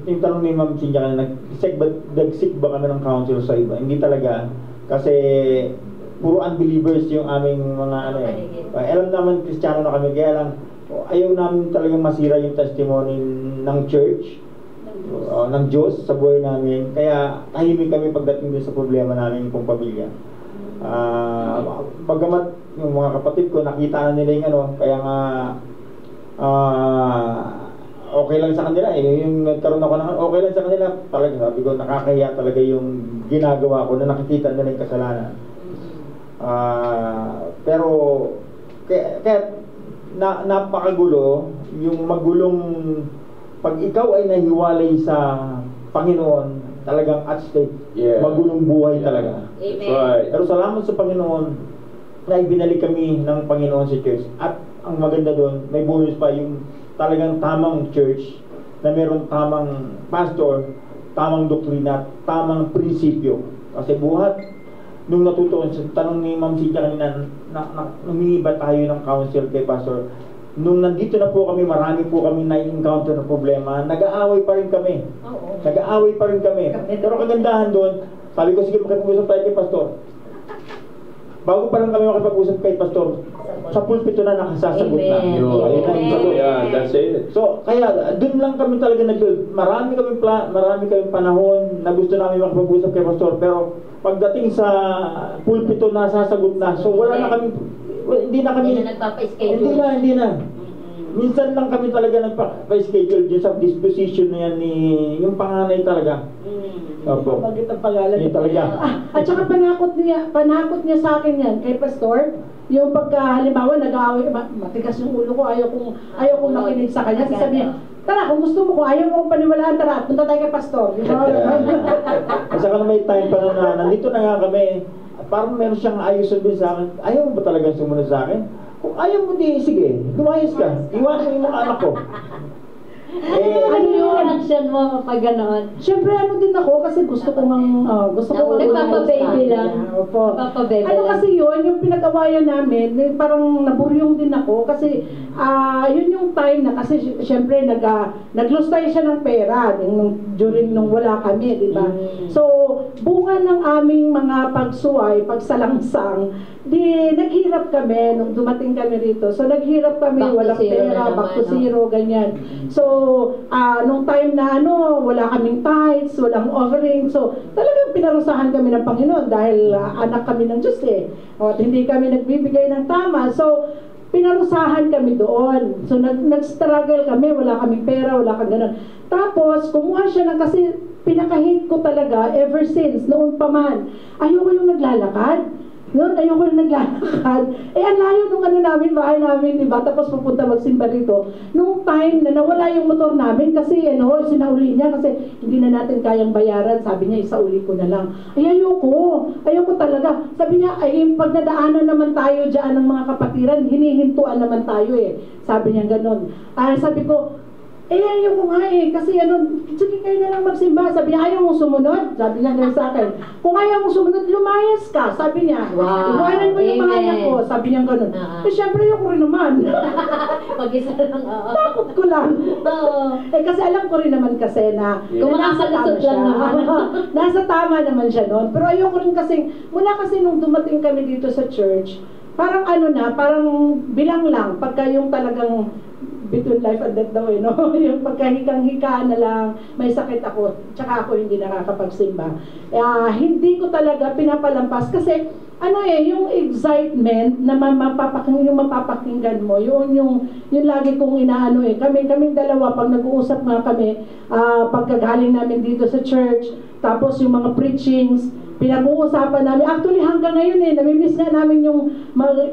Yung tanong ni Ma'am Cynthia kanina, nag-seek ba kami ng counsel sa iba? Hindi talaga. Kasi puro unbelievers yung aming mga alam naman, Kristiyano na kami, kaya lang ayaw namin talagang masira yung testimony ng church, ng Diyos sa buhay namin. Kaya tahimik kami pagdating din sa problema namin kung pamilya. Bagamat yung mga kapatid ko, nakita na nila yung kaya nga okay lang sa kanila. Yung nagkaroon ako ng okay lang sa kanila, talaga sabi ko, nakakahiya talaga yung ginagawa ko na nakikita nila yung kasalanan. Pero kaya napakagulo, yung magulong pag ikaw ay nahiwalay sa Panginoon, talagang at stake, magulong buhay talaga. Amen. Right. Pero salamat sa Panginoon na ibinalik kami ng Panginoon sa church. At ang maganda doon, may bonus pa yung talagang tamang church na meron tamang pastor, tamang doktrina, tamang prinsipyo. Kasi buhat nung natutuon sa tanong ni Ma'am Cynthia kanina, humingi ba tayo ng counsel kay Pastor? Nung nandito na po kami, marami po kami na-encounter na problema, nag-aaway pa rin kami. Pero kagandahan doon, sabi ko, sige, makipag-usap tayo kay Pastor. bago pa lang kami makipag-usap kay pastor, sa pulpito na nakasasagot na. Amen. Ayun na yung sagot. Yeah, that's it. So, kaya doon lang kami talaga nag-build. Marami kaming panahon na gusto namin makipag-usap kay pastor, pero pagdating sa pulpito na sasagot na. So, wala na kami, hindi na nagpapa-schedule. Hindi na. Minsan lang kami talaga nagpa-schedule dyan sa disposition na yan ni yung panganay talaga. Opo. Bakit ang pangalan? Yun talaga. At saka panakot niya sa akin yan kay pastor. Yung pagka halimbawa nag-aaway, matigas yung ulo ko, ayaw kong makinig sa kanya. Sabi niya, tara, kung gusto mo, kung ayaw mo paniwalaan, tara, punta tayo kay pastor. At saka na may time pa na nandito na nga kami, parang meron siyang ayos sabihin sa akin, ayaw mo ba talagang sumunod sa akin? Kung ayaw mo sige, lumayas ka. Iwan mo yung mga anak ko. Ano yung reaction mo kapag gano'n? Siyempre, ano din ako, kasi gusto ko Nagpapa-baby lang. Opo. Nagpapa-baby Ano lang. kasi yun, yung pinag-awayan namin, parang naburyong din ako, kasi yun yung time na, kasi siyempre, nag-lose tayo siya ng pera, during nung wala kami, di ba? So, bunga ng aming mga pagsuway, pagsalangsang, naghirap kami, nung dumating kami rito. So, naghirap kami, walang pera, back to zero, ganyan. So, nung time na wala kaming tithes, walang offering. So, talagang pinarusahan kami ng Panginoon dahil anak kami ng Diyos at hindi kami nagbibigay ng tama. So, pinarusahan kami doon. So, nag-struggle kami, wala kaming pera, wala kang ganun. Tapos, kumuha siya ng kasi pinaka-hate ko talaga ever since, noon pa man. Ayoko yung naglalakad. Noon, ayoko yung naglalakad. Ang layo nung namin, bahay namin, diba? Tapos pupunta magsimba rito. Nung time na nawala yung motor namin, kasi sinauli niya, kasi hindi na natin kayang bayaran. Sabi niya, isauli ko na lang. Ayoko talaga. Sabi niya, pag nadaanan naman tayo dyan ng mga kapatiran, hinihintuan naman tayo Sabi niya ganon. Sabi ko, ayoko nga kasi sige kayo na lang magsimba. Sabi niya, ayaw mong sumunod? Sabi niya ganun sa akin. Kung ayaw mong sumunod, lumayas ka. Sabi niya, iwanan mo yung mga anak ko. Sabi niya ganun. Siyempre, ayoko rin naman. Mag-isa lang, Takot ko lang. Kasi alam ko rin naman kasi na kung makakalusot lang naman. Nasa tama naman siya noon. Pero ayoko rin kasi, mula kasi nung dumating kami dito sa church, parang parang bilang lang, pagka yung talagang between life and death daw yung pagkahikang-hikaan na lang, may sakit ako, tsaka ako hindi nakakapagsimba. Hindi ko talaga pinapalampas kasi yung excitement na yung mapapakinggan mo, yung lagi kong inaano kaming dalawa, pag nag-uusap nga kami, pagkagaling namin dito sa church, tapos yung mga preachings, pinag-uusapan namin. Actually, hanggang ngayon namimiss nga namin yung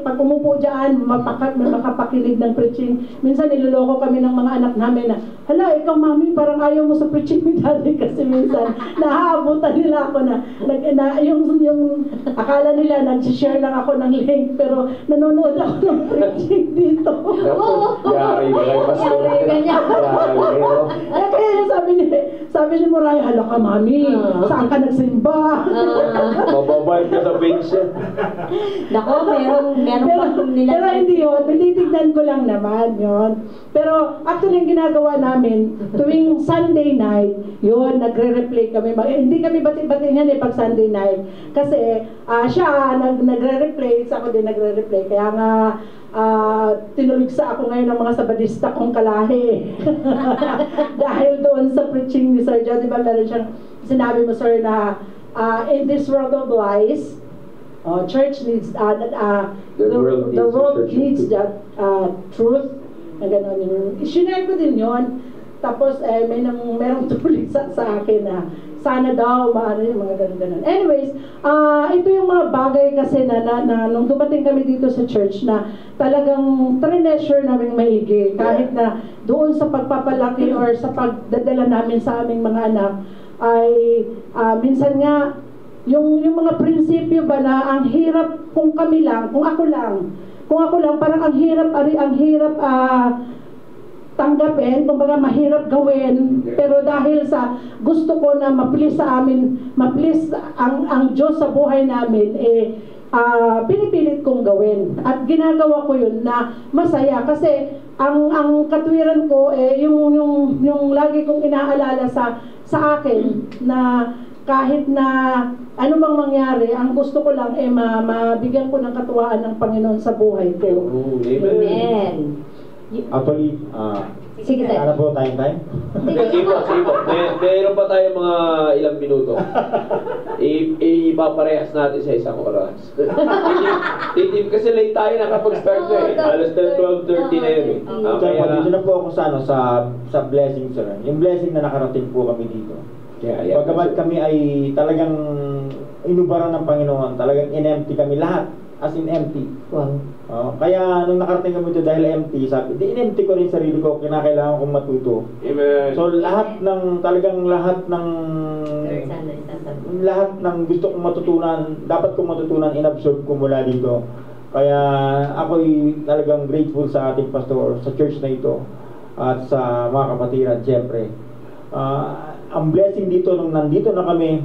pag umupo dyan, makapakinig ng preaching. Minsan niloloko kami ng mga anak namin na, hala, ikaw mami, parang ayaw mo sa preaching ni daddy kasi minsan nahaabutan nila ako yung akala nila nag-share lang ako ng link pero nanonood ako ng preaching dito. Yari ka kayo, pastor. Kaya sabi ni Moray, hala ka mami, saan ka nagsimba? Mababayad ka sa pension. Nako, meron pa nila. Pero hindi yun, tinitignan ko lang naman yun. Pero actually yung ginagawa namin, tuwing Sunday night, yun, nagre-replay kami. Hindi kami bati-batingan pag Sunday night. Kasi siya, nagre-replay, ako din nagre-replay. Kaya nga, tinulugsa ako ngayon ng mga sabadista kong kalahi. Dahil doon sa preaching ni Sir Joe, di ba meron siyang sinabi mo, sir, na in this world of lies, church needs the world needs that truth. Na gano'n yun. Sinare ko din yun. Tapos merong tuloy sa akin na sana daw yung mga gano'n. Anyways, ito yung mga bagay kasi na nung dumating kami dito sa church na talagang treasure namin maigi. Kahit na doon sa pagpapalaki or sa pagdadala namin sa aming mga anak, ay minsan nga yung mga prinsipyo ba na ang hirap kung kami lang, kung ako lang parang ang hirap tanggapin, kumbaga mahirap gawin, pero dahil sa gusto ko na ma-please ang Diyos sa buhay namin, pinipilit kong gawin at ginagawa ko yun na masaya kasi ang katwiran ko yung lagi kong inaalala sa akin na kahit na ano mang mangyari, ang gusto ko lang mabigyan ko ng katuwaan ng Panginoon sa buhay ko. Amen. Actually, Sige, sir. ano po tayong time? Sige po. Mayroon pa tayo mga ilang minuto. Ipaparehas natin sa isang oras. Kasi late tayo nakapag-start na eh. Alas 12:30 na yun eh. Kaya dito na po ako sa blessing, sir. Yung blessing na nakarating po kami dito. Pagkamat kami ay talagang inubaran ng Panginoon, talagang in-empty kami lahat. As in empty. Wow. Kaya nung nakarating kami ito dahil empty, sabi, in-empty ko rin sarili ko, kinakailangan kong matuto. Amen. So lahat ng gusto kong matutunan, dapat kong matutunan, inabsorb ko mula dito. Kaya ako'y talagang grateful sa ating pastor, sa church na ito, at sa mga kapatiran, siyempre. Ang blessing dito, nung nandito na kami,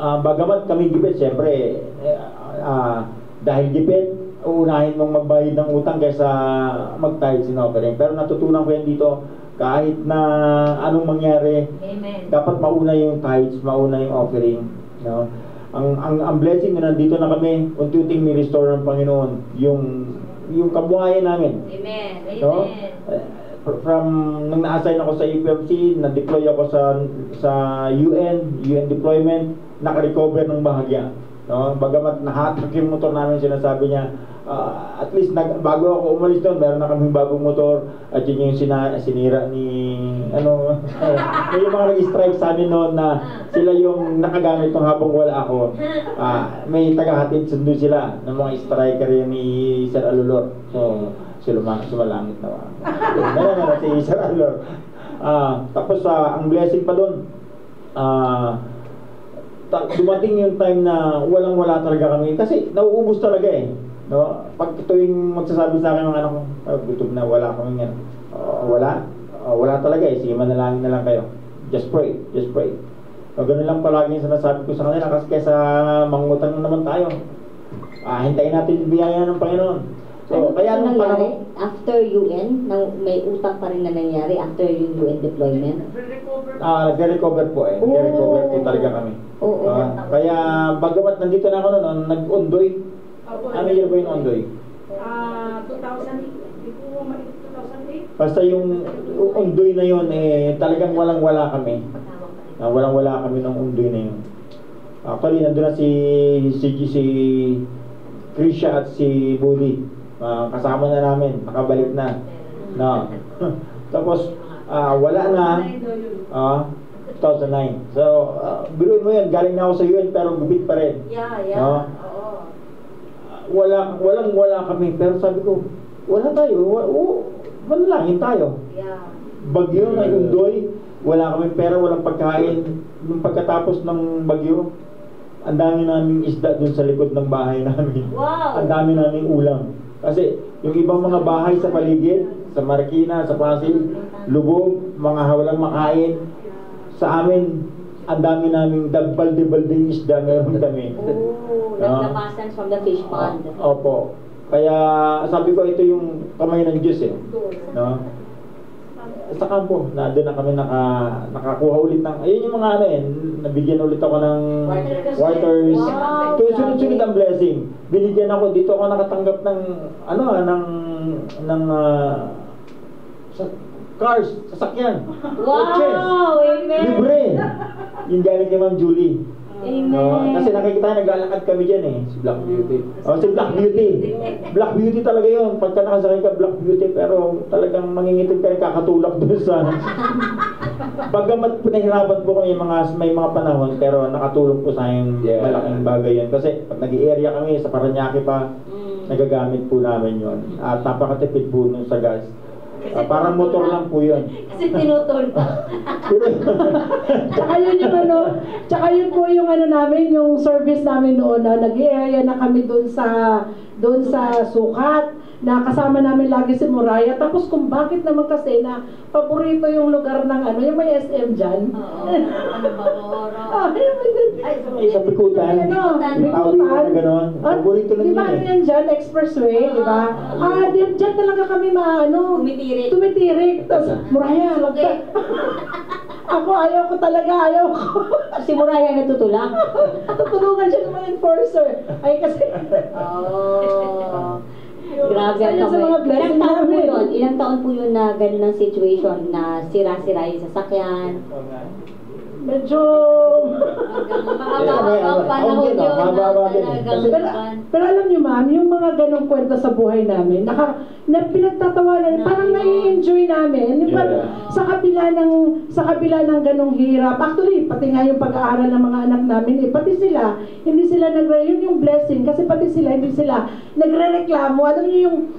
bagamat kami gipit, siyempre, dahil gipit, uunahin mong magbayad ng utang kaysa mag-tithes in offering. Pero natutunan ko yan dito, kahit na anong mangyari, Amen. dapat mauna yung tithes, mauna yung offering. No? Ang blessing na nandito na kami, unti-unting ni-restore ng Panginoon yung kabuhayan namin. Amen. Amen. No? From nung na-assign ako sa UPFC, na-deploy ako sa UN deployment, naka-recover ng bahagya. No, bagamat nahatak yung motor namin, sinasabi niya, at least bago ako umalis doon, meron na kaming bagong motor, at yun yung sinira ni may mga nag-strike sa amin noon na sila yung nakagamit nung habang wala ako. May tagahatid sundo sila ng mga striker yun ni Sir Alulor. So sumalangit na si Sir Alulor. Tapos ang blessing pa doon, dumating yung time na walang-wala talaga kami kasi nauubos talaga eh, no? Pag tuwing magsasabi sa akin ng anak ko, gutom na, wala kami yan. Wala talaga eh, sige, manalangin na lang kayo, just pray. Ganun lang palagi yung sinasabi ko sa kanila kasi kesa mangutang naman tayo, hintayin natin yung biyaya ng Panginoon. So kaya nung panahon after UN, may utang pa rin na nangyari after yung UN deployment. Nag-recover po eh. Nag-recover po talaga kami. Kaya bagamat nandito na ako noon, nag-ondoy. Ano year ba yung ondoy? 2008. Basta yung ondoy na yun, talagang walang-wala kami. Walang-wala kami ng ondoy na yun. Actually, nandun na si Krisha at si Buddy. Kasama na namin, nakabalik na. No. Tapos, wala na. 2009. So, biruin mo yan, galing na ako sa UN pero gupit pa rin. Yeah. No? Walang-wala kami. Pero sabi ko, wala tayo. Manalangin tayo. Yeah. Bagyo na undoy, wala kami pera, walang pagkain. Nung pagkatapos ng bagyo, ang dami naming isda dun sa likod ng bahay namin. Wow. Ang dami naming ulam. Kasi yung ibang mga bahay sa paligid, sa Marikina, sa Pasig, lubog, mga walang makain. Sa amin, ang dami naming balde-baldeng isda meron kami. Naglabasan from the fish pond. Opo. Kaya sabi ko, ito yung kamay ng Diyos eh. No? Sa kampo, doon na kami nakakuha ulit ng, ayun yung mga nabigyan ulit ako ng waters. Wow. Kaya sunod-sunod ang blessing. Binigyan ako, dito ako nakatanggap ng, cars, sasakyan. Wow! Amen! Libre! Yung galing kay Ma'am Julie. Amen! No? Kasi nakikita naglalakad kami dyan eh. Si Black Beauty. Si Black Beauty. Black Beauty talaga yun. Pagka nakasakay ka, Black Beauty. Pero talagang mangingitid ka rin kakatulak doon sa... Bagamat pinahirapan po kami may mga panahon, pero nakatulong po sa yung malaking bagay yun. Kasi pag nag-i-area kami, sa Paranaque pa, nagagamit po namin yun. At napakatipid po nun sa gas. Parang motor lang po yun. Kasi pinutol pa. Tsaka yun po yung namin, yung service namin noon na nag-area na kami doon sa sukat na kasama namin lagi si Moraya. Tapos kung bakit naman kasi na paborito yung lugar ng yung may SM dyan. Ano ba, Oro? Sa Bikutan. Bikutan. Ganon. Paborito lang yun. Di ba yan dyan, expressway, di ba? Dyan talaga kami tumitirik. Tapos, Moraya, Ako, ayaw ko talaga, ayaw ko. Si Muraya natutulak. Tutulungan siya ng mga enforcer. Ay, kasi... Oh. Grabe ang Sayang sa mga kamay. blessing Ilang taon po namin. yun? Ilang taon po yun na ganun ang situation na sira-sira yung sasakyan? Medyo... Mahaba-habang panahon yun na talagang Pero alam niyo ma'am, yung mga ganong kwento sa buhay namin, na pinagtatawanan, parang nai-enjoy namin. Yung parang sa kabila ng ganong hirap. Actually, pati nga yung pag-aaral ng mga anak namin, pati sila, hindi sila yun yung blessing, kasi pati sila, hindi sila nagre-reklamo. Alam niyo yung,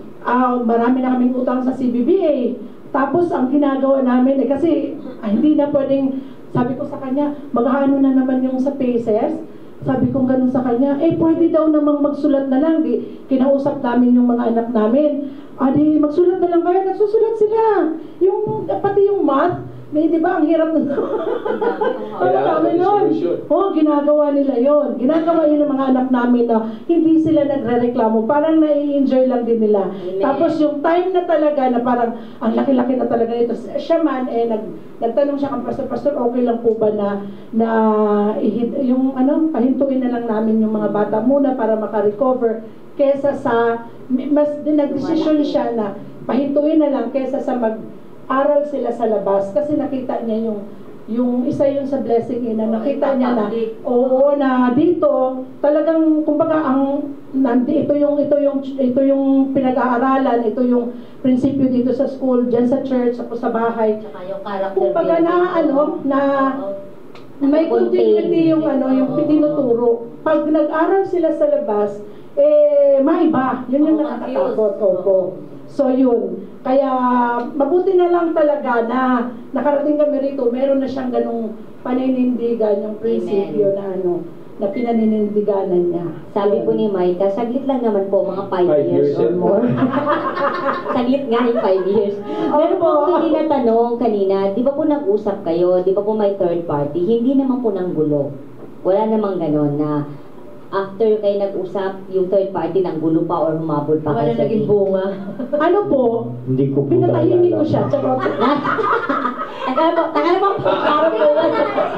marami na kaming utang sa CBBA. Tapos, ang ginagawa namin, kasi hindi na pwedeng, sabi ko sa kanya, maghano na naman yung sa Pacers. Sabi ko ganun sa kanya, pwede daw namang magsulat na lang. Kinausap namin yung mga anak namin. Di magsulat na lang kayo. Nagsusulat sila. Pati yung math, di ba, ang hirap na ginagawa nila yon. Ginagawa yun ng mga anak namin na hindi sila nagre-reklamo. Parang nai-enjoy lang din nila. Amen. Tapos yung time na talaga na parang ang laki-laki na talaga nito. Siya man, nagtanong siya kang pastor, okay lang po ba pahintuin na lang namin yung mga bata muna para makarecover kesa sa, mas nagdesisyon siya na pahintuin na lang kesa sa mag-aral sila sa labas kasi nakita niya yung isa yun sa blessing na nakita niya na na dito talagang kumbaga ito yung pinag-aaralan, ito yung prinsipyo dito sa school, diyan sa church, sa bahay. Tsaka yung character Kumbaga may continuity yung tinuturo. Pag nag-aral sila sa labas, maiba. Yun yung nakakatakot. Opo. So yun. Kaya mabuti na lang talaga na nakarating kami rito, meron na siyang ganung paninindigan, yung prinsipyo na pinaninindiganan niya. Sabi po ni Maika, saglit lang naman po, mga 5 years or more. Saglit nga yung 5 years. Pero po, hindi na tanong kanina, di ba po nag-usap kayo, di ba po may third party, hindi naman po nang gulo. Wala namang ganon na after kayo nag-usap, yung third party nang gulo pa or humabol pa kayo sa naging bunga. Ano po? Hindi ko po Pinatahimik ko siya. Charot. Takala mo, parang po.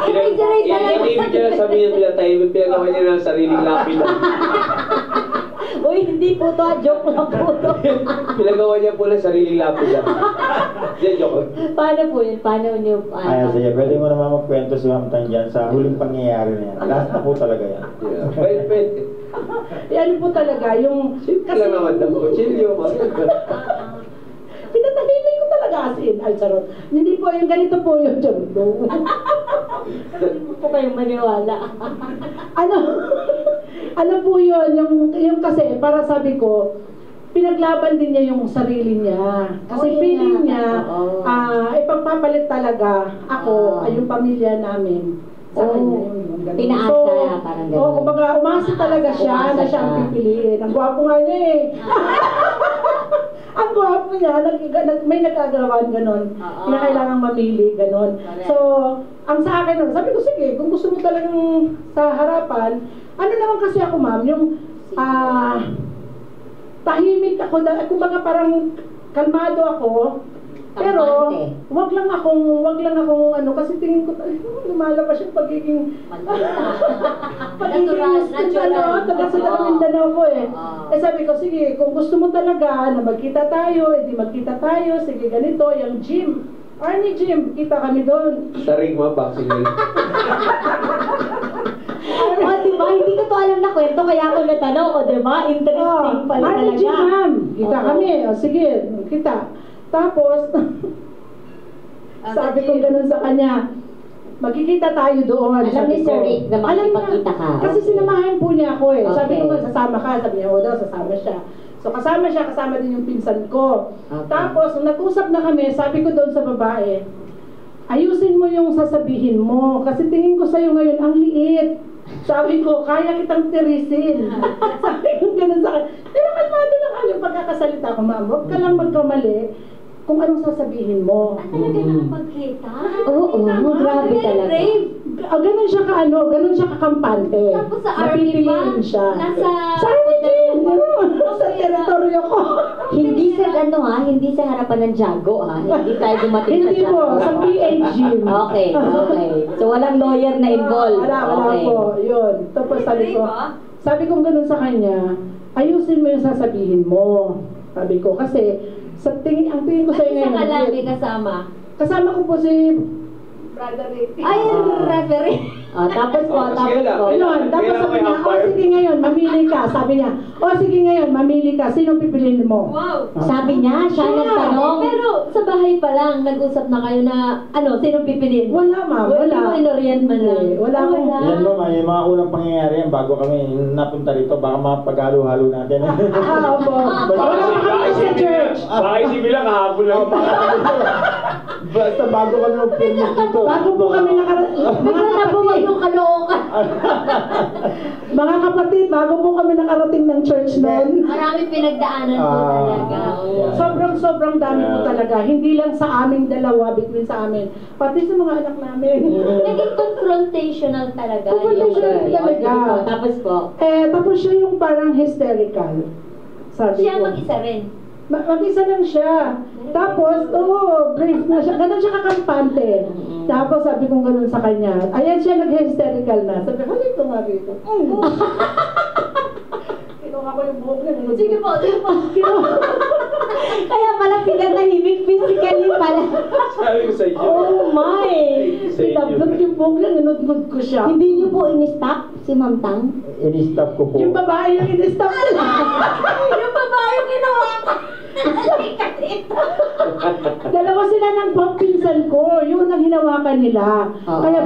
Ibig niya sabihin pinatahimik, pinagawa niya ng sariling lapid. Uy, hindi po to, joke lang po to. Pinagawa niya po ng sariling lapid. Diyan, joke. Paano po yun? Paano nyo? Sige, pwede mo naman magkwento si Ma'am Tan dyan sa huling pangyayari na yan. Last na po talaga yan. Pwede. Yan po talaga, yung... Simple lang naman na po. Chill yung Pinatahimik ko talaga asin. Ay, charot. Hindi po, yung ganito po yung charot. Hindi po kayong maniwala. Ano po yun, yung kasi, para sabi ko, pinaglaban din niya yung sarili niya. Kasi feeling niya, ipagpapalit talaga ako, ay yung pamilya namin. Sa kanya yung ganun. Pinaasa, parang gano'n. Kumbaga, umasa talaga siya na siya ang pipiliin. Ang gwapo nga niya eh. Ang gwapo niya, may nagkagawan gano'n. Kailangang mamili, gano'n. So, ang sa akin, sabi ko, sige, kung gusto mo talagang sa harapan, ano naman kasi ako ma'am, yung tahimik ako, kumbaga parang kalmado ako, pero wag lang akong kasi tingin ko lumalabas yung pagiging natural taga sa Mindanao ko eh. Sabi ko, sige, kung gusto mo talaga na magkita tayo, edi magkita tayo, sige ganito, yung gym. Army gym, kita kami doon. Sa ring mo, boxing ring. Diba? Hindi ko to alam na kwento, kaya ako natanong, diba? Interesting pala talaga. Army gym, ma'am. Kita kami. Sige, kita. Tapos, sabi ko ganun sa kanya, magkikita tayo doon. Alam ni Sir Rick na makikipagkita ka. Kasi sinamahin po niya ako eh. Okay. Sabi ko nga, sasama ka. Sabi niya, daw, sasama siya. So kasama siya, kasama din yung pinsan ko. Okay. Tapos, nung nag-usap na kami, sabi ko doon sa babae, ayusin mo yung sasabihin mo. Kasi tingin ko sa'yo ngayon, ang liit. Sabi ko, kaya kitang tirisin. Sabi ko ganun sa akin. Pero kalmado lang yung pagkakasalita ko, ma'am. Huwag ka lang magkamali kung anong sasabihin mo. Talaga nakapagkita? Oo, grabe talaga. Ganun siya ganun siya kakampante. Tapos sa army ba? Siya. Nasa sa army gym. Sa teritoryo ko. Hindi sa hindi sa harapan ng Jago hindi tayo dumating Hindi sa po, Jago. sa PH gym. Okay. So walang lawyer na involved. Wala Okay. po, yun. Tapos sabi ko ganun sa kanya, ayusin mo yung sasabihin mo. Sabi ko, kasi ang tingin ko sa At inyo isa ka lang, may ngayon, kasama. kasama ko po si Brother Ricky. Ay, referee. Tapos po. Yun, tapos sabi niya, sige ngayon, mamili ka. Sabi niya, sige ngayon, mamili ka. Sino pipiliin mo? Wow. Sabi niya, siya nagtanong. Pero sa bahay pa lang, nag-usap na kayo na, sino pipiliin? Wala, ma'am. Wala. Hindi mo inorient man lang. Wala akong... Yan ba, may mga unang pangyayari yan bago kami napunta rito. Baka mapag-halo-halo natin. Opo. Wala pa kami sa church. Baka isipin lang, kahapon lang. Basta bago kami mag-permit dito. Bago po kami Bigla na bumag yung kalookan. Mga kapatid, bago po kami nakarating ng church noon. Maraming pinagdaanan po talaga. Sobrang dami po talaga. Hindi lang sa aming dalawa, between sa amin. Pati sa mga anak namin. Naging confrontational talaga. Confrontational talaga. Tapos po. Tapos siya yung parang hysterical. Sabi Siya ko. mag-isa rin. Mag-isa lang siya. Tapos, brave na siya. Ganun siya kakampante. Tapos sabi kong ganun sa kanya. Ayan siya nag-hysterical na. Sabi ko, halito nga dito. Kinuha ko yung buhok niya. Sige po. Kaya pala pinatahimik physically pala. Sabi ko sa inyo. Oh my! Sa inyo. Itablot yung buhok niya, ninudngod ko siya. Hindi niyo po in-stop si Ma'am Tang? In-stop ko po. Yung babae yung in-stop nila. Yung babae yung ginawa ko. Dalawa sila ng pampinsan ko. Yun ang hinawakan nila. Kaya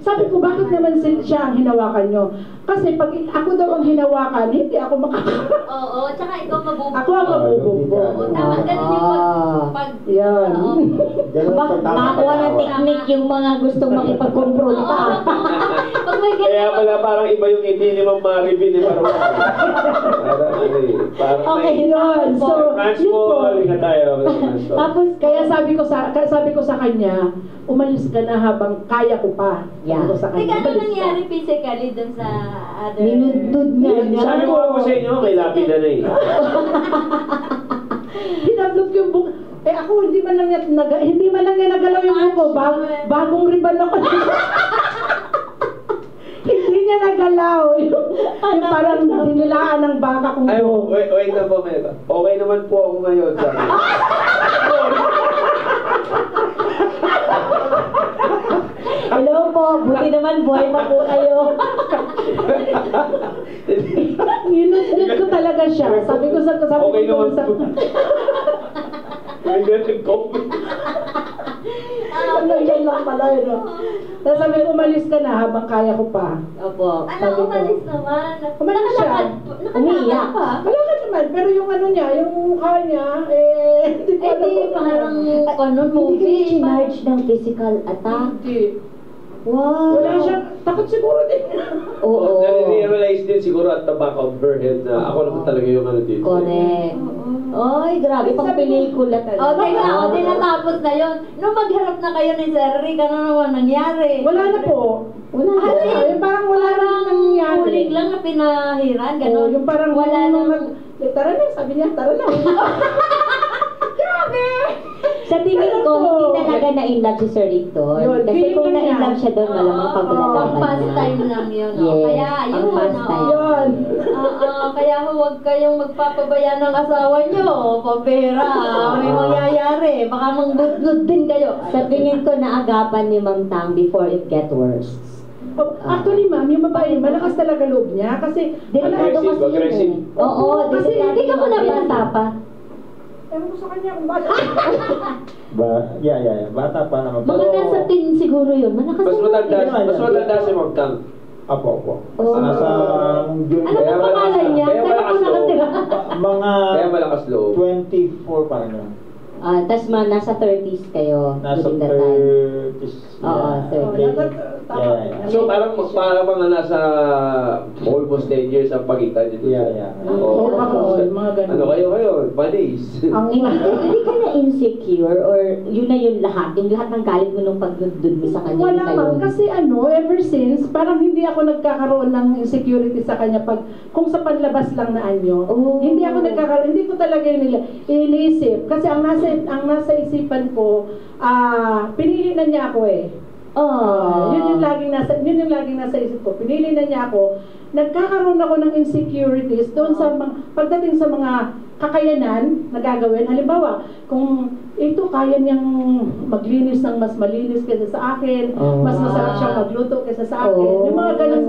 sabi ko, bakit naman siya ang hinawakan nyo? Kasi pag ako daw ang hinawakan, hindi ako Oo, tsaka ikaw mabubuo. Ako ang mabubuo. Tama, ganun yung pag... Yan. Ganun Bak, pag- nakakuha ng technique yung mga gustong makipag-confronta. Pag may Kaya ganun. pala parang iba yung hindi ni Ma'am Maribin ni Marwan. Parang Okay, Yun. So, French yun po, po. halika tayo. Tapos, Kaya sabi ko sa kanya, umalis ka na habang kaya ko pa. Yeah. Sabi ko sa kanya, Teka, ano umalis ka. nangyari physically dun sa other... ninudod nga niya. Sabi ko ako sa inyo, may lapida na eh. Hinablot ko yung buhok. Ako hindi man lang niya nagalaw yung buhok ko. Bagong riban ako. Hindi niya nagalaw. Yung parang dinilaan ng baka kong Ay, buhok. wait na po, Meta. Okay naman po ako ngayon, sabi. Hello po, buti naman buhay pa po kayo. Ginut ko talaga siya. Sabi ko Okay ko naman sa... po. Hindi natin comment. Ano yan lang pala yun. No? Tapos sabi ko, umalis ka na habang kaya ko pa. Opo. Ano, umalis naman. Umalis siya. Umiiyak. pa. Wala ka naman. Pero yung ano niya, yung mukha niya, hindi ko Eh alam di, kung parang ano. movie. Hindi kayo charge ng physical attack. Hindi. Wow. Wala siya. Takot siguro din. Oo. Nare-realize din siguro at the back of her head na ako naman talaga yung ano dito. Correct. Ay, grabe pang pelikula O, talaga. teka, natapos na yun. Nung magharap na kayo ni Sir Rick, ano naman nangyari? Wala na po. Wala na. Yung parang wala na nangyari. Huling lang na pinahiran, Oo, gano'n. yung parang wala nang... tara na, sabi niya, tara na. Grabe! Sa tingin ko, hindi talaga na-inlove si Sir Rick doon. Yun, Kasi feeling kung niya. na-inlove siya doon, malamang paglalaban Pang pastime lang yun. No? Yes, Kaya, pang yun. pastime. Yun. Kaya huwag kayong magpapabaya ng asawa nyo. Pabera. May mangyayari. Baka manggudgud din kayo. Sa tingin ko, naagapan ni Ma'am Tang before it get worse. Actually, ma'am, yung babae, malakas talaga loob niya. Kasi, Delikado kasi Aggressive. yun eh. Oo, Kasi delikado hindi ka yung mo mga nabasa bata pa. ewan ko sa kanya kung bakit. Yeah. Bata pa naman. Mga nasa tin siguro yun. Malakas Mas na matanda si Ma'am Tang. Opo. Oo. Nasa... Ano ba pangalan niya? Kaya Saan malakas ako nakatira? Mga Kaya malakas loob. 24 parang yun. Tas nasa 30s kayo Nasa during that time. 30s. Oo, yeah. 30s. Tama. Yeah. So parang mga nasa almost 10 years ang pagitan nito. Yeah. Oo. Mga ganun. Ano kayo? Buddies. Hindi ka na insecure or yun na yung lahat ng galit mo nung pagdudod mo sa kanya. Wala man, kasi ever since, parang hindi ako nagkakaroon ng insecurity sa kanya kung sa panlabas lang na anyo. Oh. Hindi ako nagkakaroon, hindi ko talaga iniisip. Kasi ang nasa isipan ko, pinili na niya ako eh. Yun yung laging nasa isip ko. Pinili na niya ako. Nagkakaroon ako ng insecurities doon sa pagdating sa mga kakayanan na gagawin. Halimbawa, kung ito kaya niyang maglinis ng mas malinis kaysa sa akin, mas masarap siyang magluto kaysa sa akin. Yung mga ganun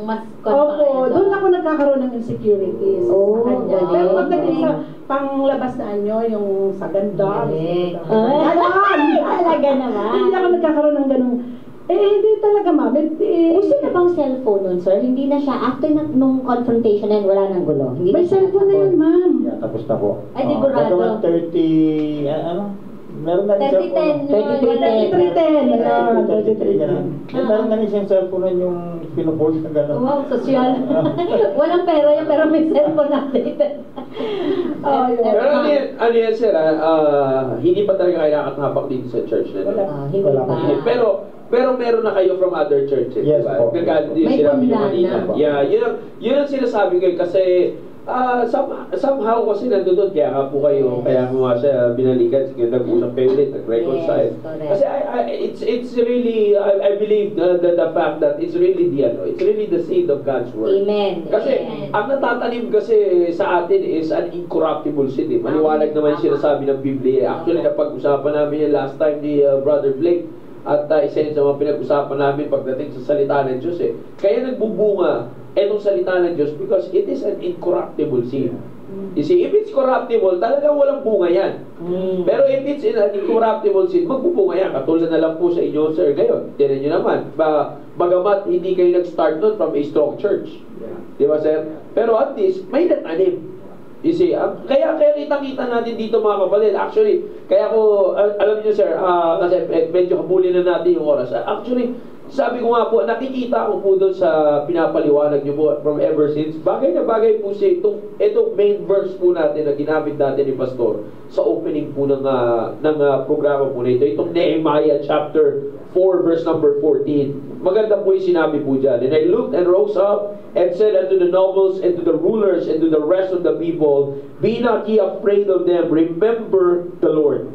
mas Opo, doon ako nagkakaroon ng insecurities sa kanya. Pero pagdating sa panglabas na anyo, yung sa ganda, Talaga naman. hindi ako nagkakaroon ng ganung hindi talaga, ma'am. Uso na bang cellphone nun, sir? Hindi na siya, after nung confrontation na yun, wala nang gulo. Hindi May na siya cellphone na yun, ma'am. Yeah, tapos na po. Ay, di burado. 30, meron na rin 30-10. 3310. Ganun. Meron na rin siyang cellphone nun yung pinupost na gano'n. Wow, sosyal. Walang pera yan, pero may cellphone natin. Pero ano yan, sir, hindi pa talaga kayo nakatapak dito sa church na ito. Hindi Wala pa. pa. Pero meron na kayo from other churches, Yes, diba? po. May Sinabi niyo punla kanina. na. Yeah, yun ang sinasabi ko kasi somehow kasi nandun kaya nga po kayo, kaya mo nga siya binalikan, sige, nag-usap kayo ulit, nag-reconcile. Yes, correct. Kasi it's really, I believe the fact that it's really the seed of God's word. Amen. Kasi Amen. ang natatanim kasi sa atin is an incorruptible seed. Maliwanag naman yung sinasabi ng Biblia. Actually, napag-usapan namin yung last time ni Brother Blake at isa yun sa mga pinag-usapan namin pagdating sa salita ng Diyos eh. Kaya nagbubunga etong salita ng Diyos because it is an incorruptible seed. You see, if it's corruptible, talagang walang bunga yan. Pero if it's an incorruptible seed, magbubunga yan. Katulad na lang po sa inyo, sir, ngayon. Tinan nyo naman, bagamat hindi kayo nag-start nun from a strong church. Di ba, sir? Pero at least, may natanim. You see, kaya kita-kita natin dito mga kapatid. Actually, kaya ko, alam niyo sir, kasi medyo habulin na natin yung oras. Actually, sabi ko nga po, nakikita ko po doon sa pinapaliwanag niyo po from ever since. Bagay na bagay po siya itong main verse po natin na ginamit natin ni Pastor sa opening po ng programa po na ito. Itong Nehemiah chapter 4 verse number 14. Maganda po yung sinabi po dyan. And I looked and rose up and said unto the nobles and to the rulers and to the rest of the people, be not ye afraid of them, remember the Lord.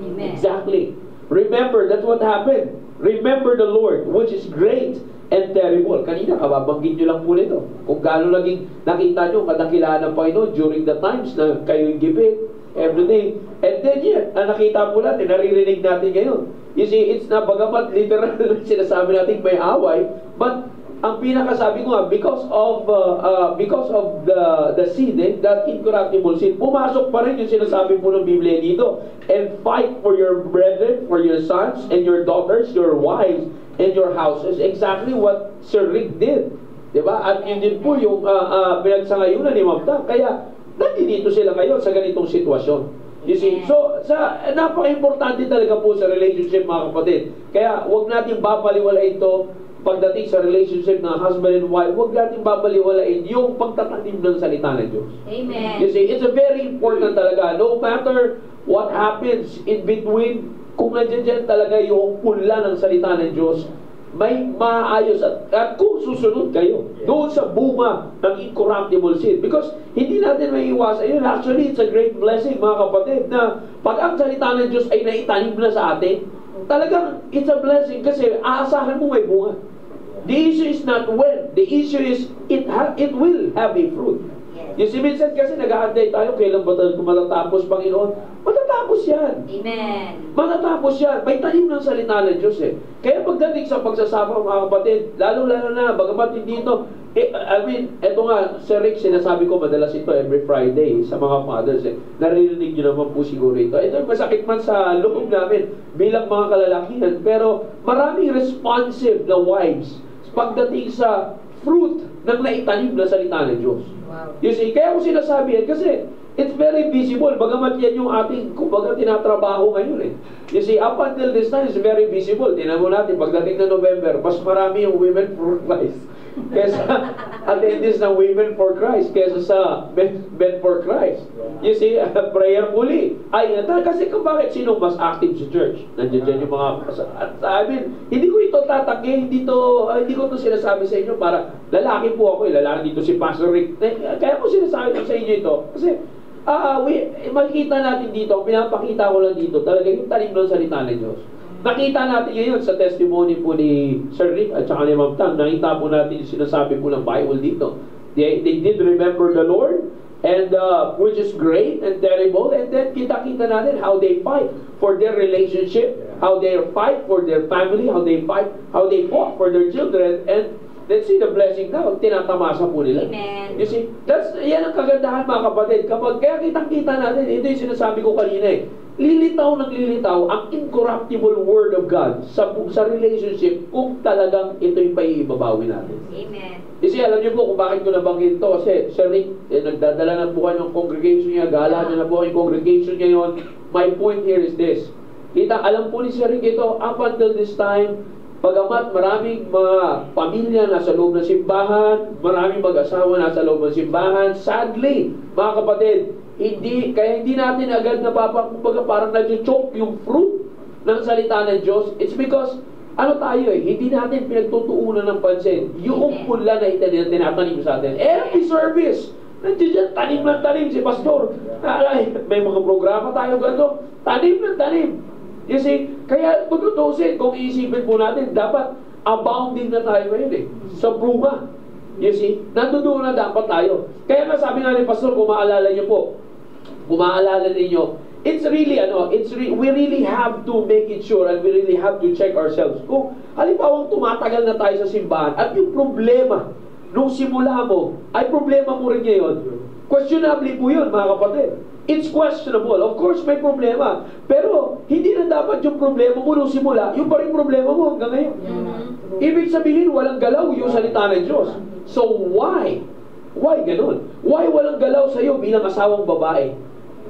Amen. Exactly. Remember, that's what happened. Remember the Lord, which is great and terrible. Kanina, kababanggit nyo lang po nito. Kung gaano naging nakita nyo, kadakilaan ng Panginoon during the times na kayo'y gipit, everything. And then nakita po natin, naririnig natin ngayon. You see, it's na bagamat literal na sinasabi natin may away, but ang pinakasabi ko nga, because of the seed, that incorruptible seed, pumasok pa rin yung sinasabi po ng Biblia dito. And fight for your brethren, for your sons and your daughters, your wives, and your houses. Exactly what Sir Rick did. Diba? At yun din po yung pinagsangayunan ni Ma'am Tang. Kaya, nandito sila ngayon sa ganitong sitwasyon. You see, so napaka-importante talaga po sa relationship mga kapatid. Kaya, huwag natin babaliwala ito pagdating sa relationship ng husband and wife, huwag natin babaliwalain yung pagtatanim ng salita ng Diyos. Amen. You see, it's a very important talaga. No matter what happens in between, kung nandiyan talaga yung punla ng salita ng Diyos, may maayos at kung susunod kayo doon sa bunga ng incorruptible seed. Because hindi natin may iwasan yun. Actually, it's a great blessing mga kapatid na pag ang salita ng Diyos ay naitanim na sa atin, talagang it's a blessing kasi aasahan mo may bunga. The issue is not when. The issue is it will have a fruit. You see, minsan kasi nag-aantay tayo, kailan ba tayo matatapos, Panginoon? Matatapos yan. Amen. Matatapos yan. May tanim ng salita ng Diyos eh. Kaya pagdating sa pagsasama mga kapatid, lalo-lalo na, bagamat hindi ito, eto nga, Sir Rick, sinasabi ko madalas ito every Friday sa mga fathers eh. Naririnig nyo naman po siguro ito. Ito masakit man sa loob namin bilang mga kalalakihan, pero maraming responsive na wives pagdating sa fruit ng naitanim na salita ng Diyos. Wow. You see, kaya ko sinasabi yan kasi it's very visible. Bagamat yan yung ating, kumbaga, tinatrabaho ngayon eh. You see, up until this time, it's very visible. Tingnan mo natin, pagdating na November, mas marami yung Women for Christ kesa attendance ng Women for Christ kesa sa Men for Christ. You see, prayerfully. Kasi kung bakit sino mas active sa church? Nandiyan dyan yung mga, I mean, hindi ko ito tatanggi, hindi ko ito sinasabi sa inyo para, lalaki po ako, lalaki dito si Pastor Rick. Kaya ko sinasabi sa inyo ito, kasi, makikita natin dito, pinapakita ko lang dito, talaga yung talim ng salita ng Diyos. Nakita natin ngayon sa testimony po ni Sir Rick at saka ni Ma'am Tang, nakita po natin yung sinasabi po ng Bible dito. They did remember the Lord, and which is great and terrible, and then kita-kita natin how they fight for their relationship, how they fight for their family, how they fought for their children, and let's see the blessing now, tinatamasa po nila. Amen. You see, yan ang kagandahan mga kapatid. Kaya kitang-kita natin, ito yung sinasabi ko kanina eh, lilitaw ang incorruptible Word of God sa relationship kung talagang ito yung paiibabawi natin. Amen. Kasi alam niyo po kung bakit ko nabanggit ito. Kasi Sir Rick, nagdadala na po kayo ng congregation niya, gala niya na po yung congregation niya yun. My point here is this. Alam po ni Sir Rick ito, up until this time, bagamat maraming mga pamilya nasa loob ng simbahan, maraming mag-asawa nasa loob ng simbahan, sadly, mga kapatid, kaya hindi natin agad kumbaga parang nag-choke yung fruit ng salita ng Diyos. It's because, hindi natin pinagtutuunan ng pansin. Yung pula na tinatanim sa atin. Every service, nandiyan tanim ng tanim si Pastor. May mga programa tayo ganito, tanim ng tanim. You see, kaya tututusin, kung iisipin po natin, dapat abounding na tayo ngayon eh, sa bunga. You see, nandoon na dapat tayo. Kaya nga sabi nga ni Pastor, kung maalala ninyo, it's really, we really have to make it sure and we really have to check ourselves. Kung halimbawa tumatagal na tayo sa simbahan at yung problema nung simula mo, ay problema mo rin ngayon, questionably po yun, mga kapatid. It's questionable. Of course, may problema. Pero, hindi na dapat yung problema mo nung simula, yung pa rin problema mo hanggang ngayon. Ibig sabihin, walang galaw yung salita ng Diyos. So, why? Why ganun? Why walang galaw sa'yo bilang asawang babae?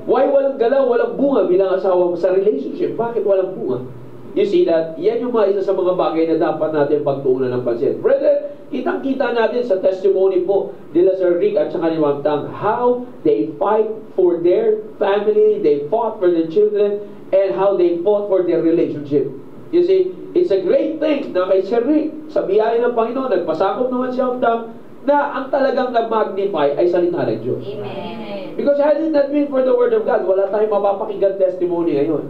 Why walang galaw, walang bunga bilang asawa sa relationship? Bakit walang bunga? You see that? Yan yung mga isa sa mga bagay na dapat natin pagtuunan ng pansin. Brother, kitang-kita natin sa testimony po nila Sir Rick at saka ni Ma'am Tang how they fight for their family, they fought for their children, and how they fought for their relationship. You see, it's a great thing na kay Sir Rick, sa biyaya ng Panginoon, nagpasakop naman si Ma'am Tang, na ang talagang nag-magnify ay salita ng Diyos. Amen. Because had it not been for the Word of God, wala tayong mapapakinggan testimony ngayon.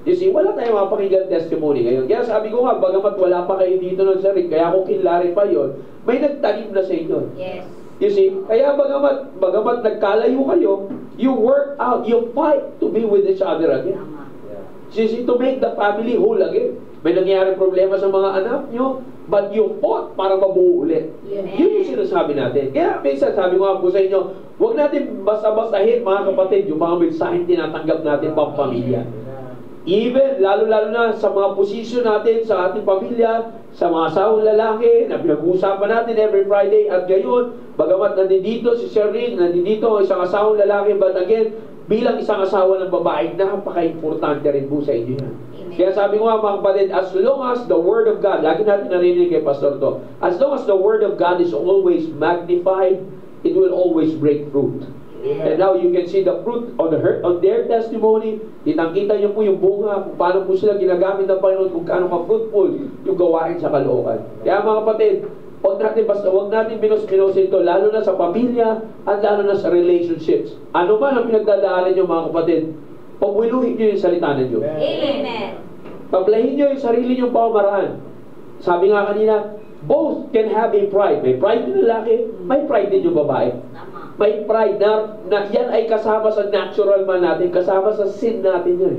You see, wala tayong mapapakinggan testimony ngayon. Kaya sabi ko nga, bagamat wala pa kayo dito ng Sir Rick, kaya ako kinlarify yun, may nagtanim na sa inyo. Yes. You see, kaya bagamat nagkalayo kayo, you work out, you fight to be with each other again. You see, to make the family whole again. May nangyari problema sa mga anak nyo, but you fought para mabuo ulit. Amen. Yun yung sinasabi natin. Kaya minsan sabi ko nga po sa inyo, huwag natin basta-bastahin mga kapatid yung mga mensahe tinatanggap natin pang pamilya. Even, lalo-lalo na sa mga posisyon natin sa ating pamilya, sa mga asawang lalaki na pinag-uusapan natin every Friday, at gayon, bagamat nandito si Sir Rick, nandito ang isang asawang lalaki, but again, bilang isang asawa ng babae, napaka-importante rin po sa inyo yan. Kaya sabi ko nga mga kapatid, as long as the Word of God, lagi natin narinig kay Pastor to, as long as the Word of God is always magnified, it will always break fruit. And now you can see the fruit on their testimony. Kitang-kita niyo po yung bunga, kung paano po sila ginagamit ng Panginoon, kung paano ka-fruitful yung gawain sa kalookan. Kaya mga kapatid, huwag natin minus-minusin ito, lalo na sa pamilya at lalo na sa relationships. Ano man ang pinagdadaanan niyo mga kapatid, pagwiluhin niyo yung salita ng Diyos. Amen. Paglahin niyo yung sarili niyong pamamaraan. Sabi nga kanina, both can have a pride. May pride yung lalaki, may pride din yung babae. May pride na yan ay kasama sa natural man natin, kasama sa sin natin yan.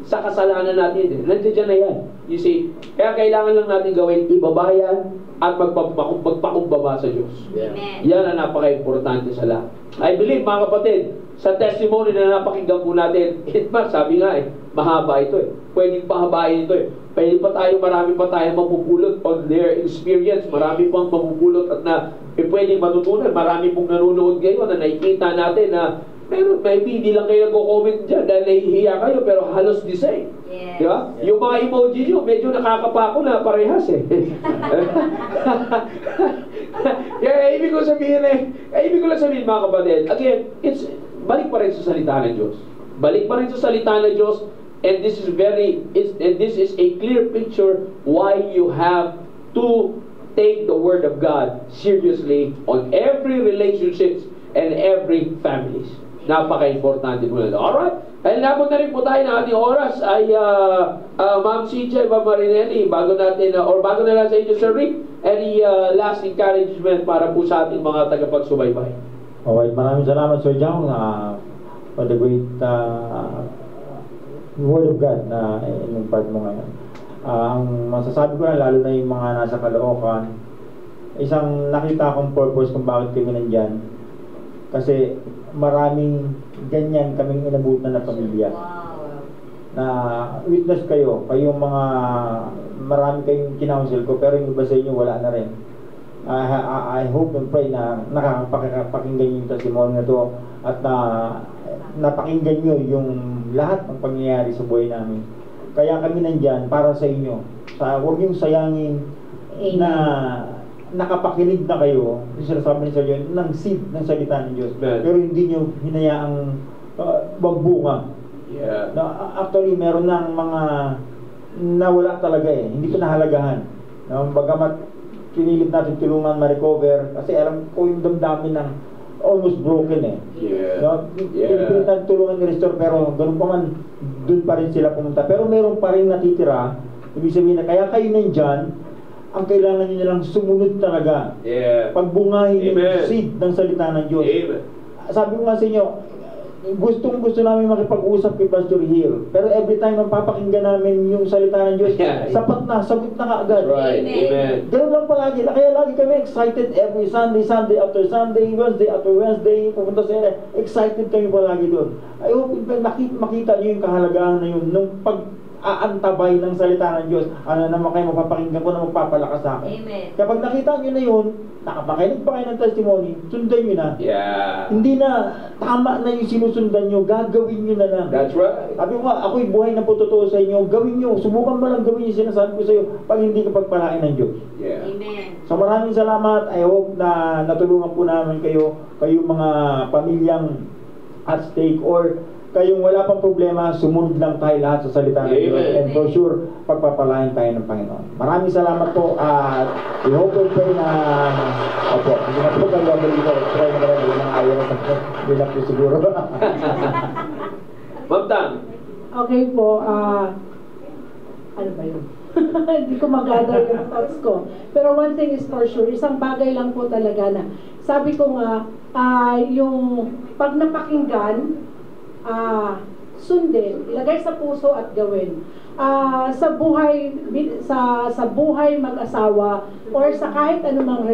Sa kasalanan natin. Nandiyan na yan. You see? Kaya kailangan lang natin gawin ibabayan at magpakumbaba sa Diyos. Amen. Yan ang napaka-importante sa lahat. I believe mga kapatid, sa testimony na napakinggan po natin, sabi nga mahaba ito Pwedeng pahabain ito marami pa tayo mapupulot on their experience, marami pang mapupulot at na pwedeng matutunan, marami pong nanonood ngayon na nakikita natin na Pero maybe hindi lang kayo nagko-comment dyan dahil nahihiya kayo, pero halos the same. Yes. Di ba? Yung mga emoji nyo, medyo nakakapako na parehas eh. Kaya ibig ko lang sabihin mga kapatid, again, balik pa rin sa salita ng Diyos. Balik pa rin sa salita ng Diyos, and this is a clear picture why you have to take the Word of God seriously on every relationships and every families. Napaka-importante po na ito. Alright? Dahil nabot na rin po tayo ng ating oras ay Ma'am CJ, Ma'am Marinelli, bago na lang sa inyo, Sir Rick, any last encouragement para po sa ating mga tagapagsubaybay? Okay, maraming salamat, Sir Jong, for the great Word of God na in-impart mo ngayon. Ang masasabi ko na, lalo na yung mga nasa Caloocan, isang nakita akong purpose kung bakit kami nandyan. Kasi maraming ganyan kaming inabutan na pamilya. Na witness kayo, kayong mga marami kayong kinounsel ko, pero yung iba sa inyo wala na rin. I hope and pray na nakakapakinggan yung testimony na to at napakinggan nyo yung lahat ng pangyayari sa buhay namin. Kaya kami nandyan para sa inyo. Huwag yung sayangin na nakapakinig na kayo, sinasabi ni Sir John, ng seed ng salita ng Diyos. Pero hindi nyo hinayaang magbunga. Yeah. Actually, meron ng mga nawala talaga eh. Hindi ko nahalagahan. Bagamat pinilit natin tulungan ma-recover, kasi alam ko yung damdamin ng almost broken eh. Yeah. Pinilit natin tulungan i-restore, pero ganun pa man, dun pa rin sila pumunta. Pero meron pa rin natitira. Ibig sabihin na kaya kayo nandyan, ang kailangan nyo nilang sumunod talaga. Yeah. Pagbungahin yung seed ng salita ng Diyos. Amen. Sabi ko nga sa inyo, gusto namin makipag-usap kay Pastor Hill. Pero every time na papakinggan namin yung salita ng Diyos, sapat na, sagot na kaagad. Right. Amen. Ganun lang palagi. Kaya lagi kami excited every Sunday, Sunday after Sunday, Wednesday after Wednesday, pupunta sa excited kami palagi doon. I hope makita nyo yung kahalagahan na yun nung aantabay ng salita ng Diyos. Ano naman kayo mapapakinggan ko na magpapalakas sa akin. Amen. Kapag nakita nyo na yun, nakapakinig pa kayo ng testimony, sundan nyo na. Yeah. Hindi na tama na yung sinusundan nyo, gagawin nyo na lang. That's right. Sabi ko nga, ako'y buhay na po totoo sa inyo, gawin nyo, subukan mo lang gawin yung sinasabi ko sa iyo pag hindi ka pagpalain ng Diyos. Yeah. Amen. So maraming salamat. I hope na natulungan po namin kayong mga pamilyang at stake, or kayong wala pang problema, sumunod lang tayo lahat sa salita ng Diyos. And for sure, pagpapalain tayo ng Panginoon. Maraming salamat po at we hope and pray na opo, hindi na po kayo gagawin dito. Try na lang, yung mga ayaw na hindi na po siguro. Ma'am Tang. Okay po, ano ba yun? Hindi ko mag-gather yung thoughts ko. Pero one thing is for sure, isang bagay lang po talaga na, sabi ko nga, yung pag napakinggan, sundin, ilagay sa puso at gawin. Sa buhay mag-asawa or sa kahit anumang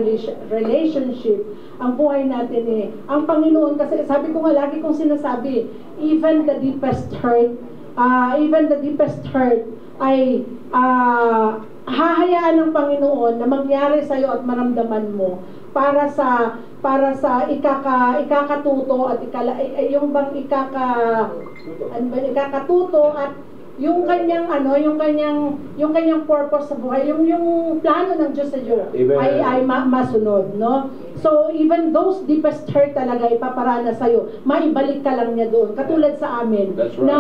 relationship, ang buhay natin ang Panginoon, kasi sabi ko nga, lagi kong sinasabi, even the deepest hurt ay hahayaan ng Panginoon na mangyari sa iyo at maramdaman mo para sa ikakatuto at ikakatuto at yung kanyang purpose sa buhay, yung plano ng Diyos sa iyo ay masunod, no? So even those deepest hurt talaga ipaparana sa iyo, maibalik ka lang niya doon. Katulad sa amin, That's right. na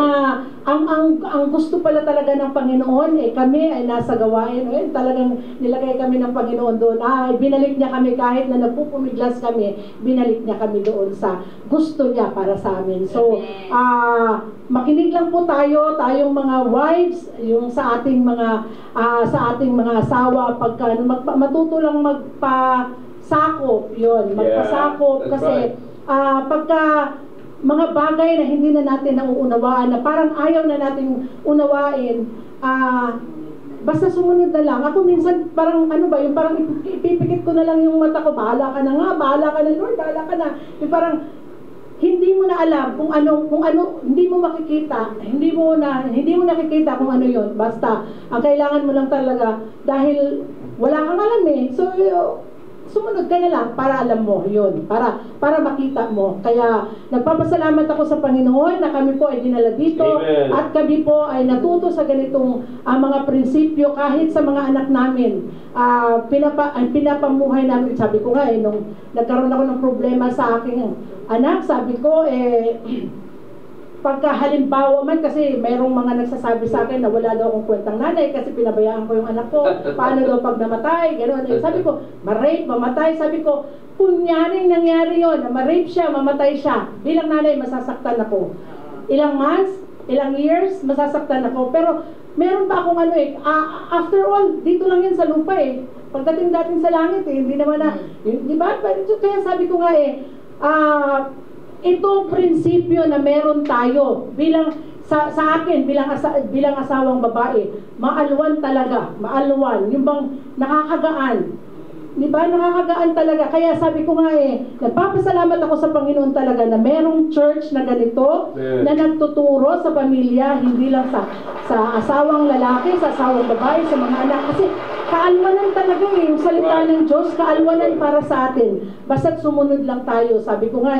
ang gusto pala talaga ng Panginoon kami ay nasa gawain, talagang nilagay kami ng Panginoon doon. Binalik niya kami kahit na nagpupumiglas kami, binalik niya kami doon sa gusto niya para sa amin. So makinig lang po tayong mga wives, yung sa ating mga asawa, pagka matuto lang magpasakop, magpasakop, kasi pagka mga bagay na hindi na natin nauunawaan, na parang ayaw na nating unawain, basta sumunod na lang. Ako minsan parang parang ipipikit ko na lang yung mata ko, bahala ka na Lord, bahala ka na. Yung parang hindi mo na alam kung ano, hindi mo makikita, hindi mo nakikita kung ano yon. Basta ang kailangan mo lang talaga, dahil wala kang alam so sumunod ka na lang para alam mo yun, para makita mo. Kaya nagpapasalamat ako sa Panginoon na kami po ay dinala dito. Amen. At kami po ay natuto sa ganitong mga prinsipyo kahit sa mga anak namin. Pinapamuhay namin. Sabi ko nga nung nagkaroon ako ng problema sa aking anak, sabi ko pagka halimbawa man, kasi mayroong mga nagsasabi sa akin na wala daw akong kwentang nanay kasi pinabayaan ko yung anak ko, paano daw pag namatay, gano'n. Sabi ko, ma-rape, mamatay. Sabi ko, kunyaring nangyari yon, na ma-rape siya, mamatay siya, bilang nanay, masasaktan ako. Ilang months, ilang years, masasaktan ako. Pero meron pa akong after all, dito lang yan sa lupa pagdating natin sa langit hindi naman na, di ba? Kaya sabi ko nga itong prinsipyo na meron tayo bilang sa akin bilang asawang babae, maalwan talaga, maalwan, yung bang nakakagaan. Di ba? Nakakagaan talaga. Kaya sabi ko nga nagpapasalamat ako sa Panginoon talaga na merong church na ganito, na nagtuturo sa pamilya, hindi lang sa asawang lalaki, sa asawang babae, sa mga anak. Kasi kaalwanan talaga yung salita ng Diyos, kaalwanan para sa atin. Basta't sumunod lang tayo. Sabi ko nga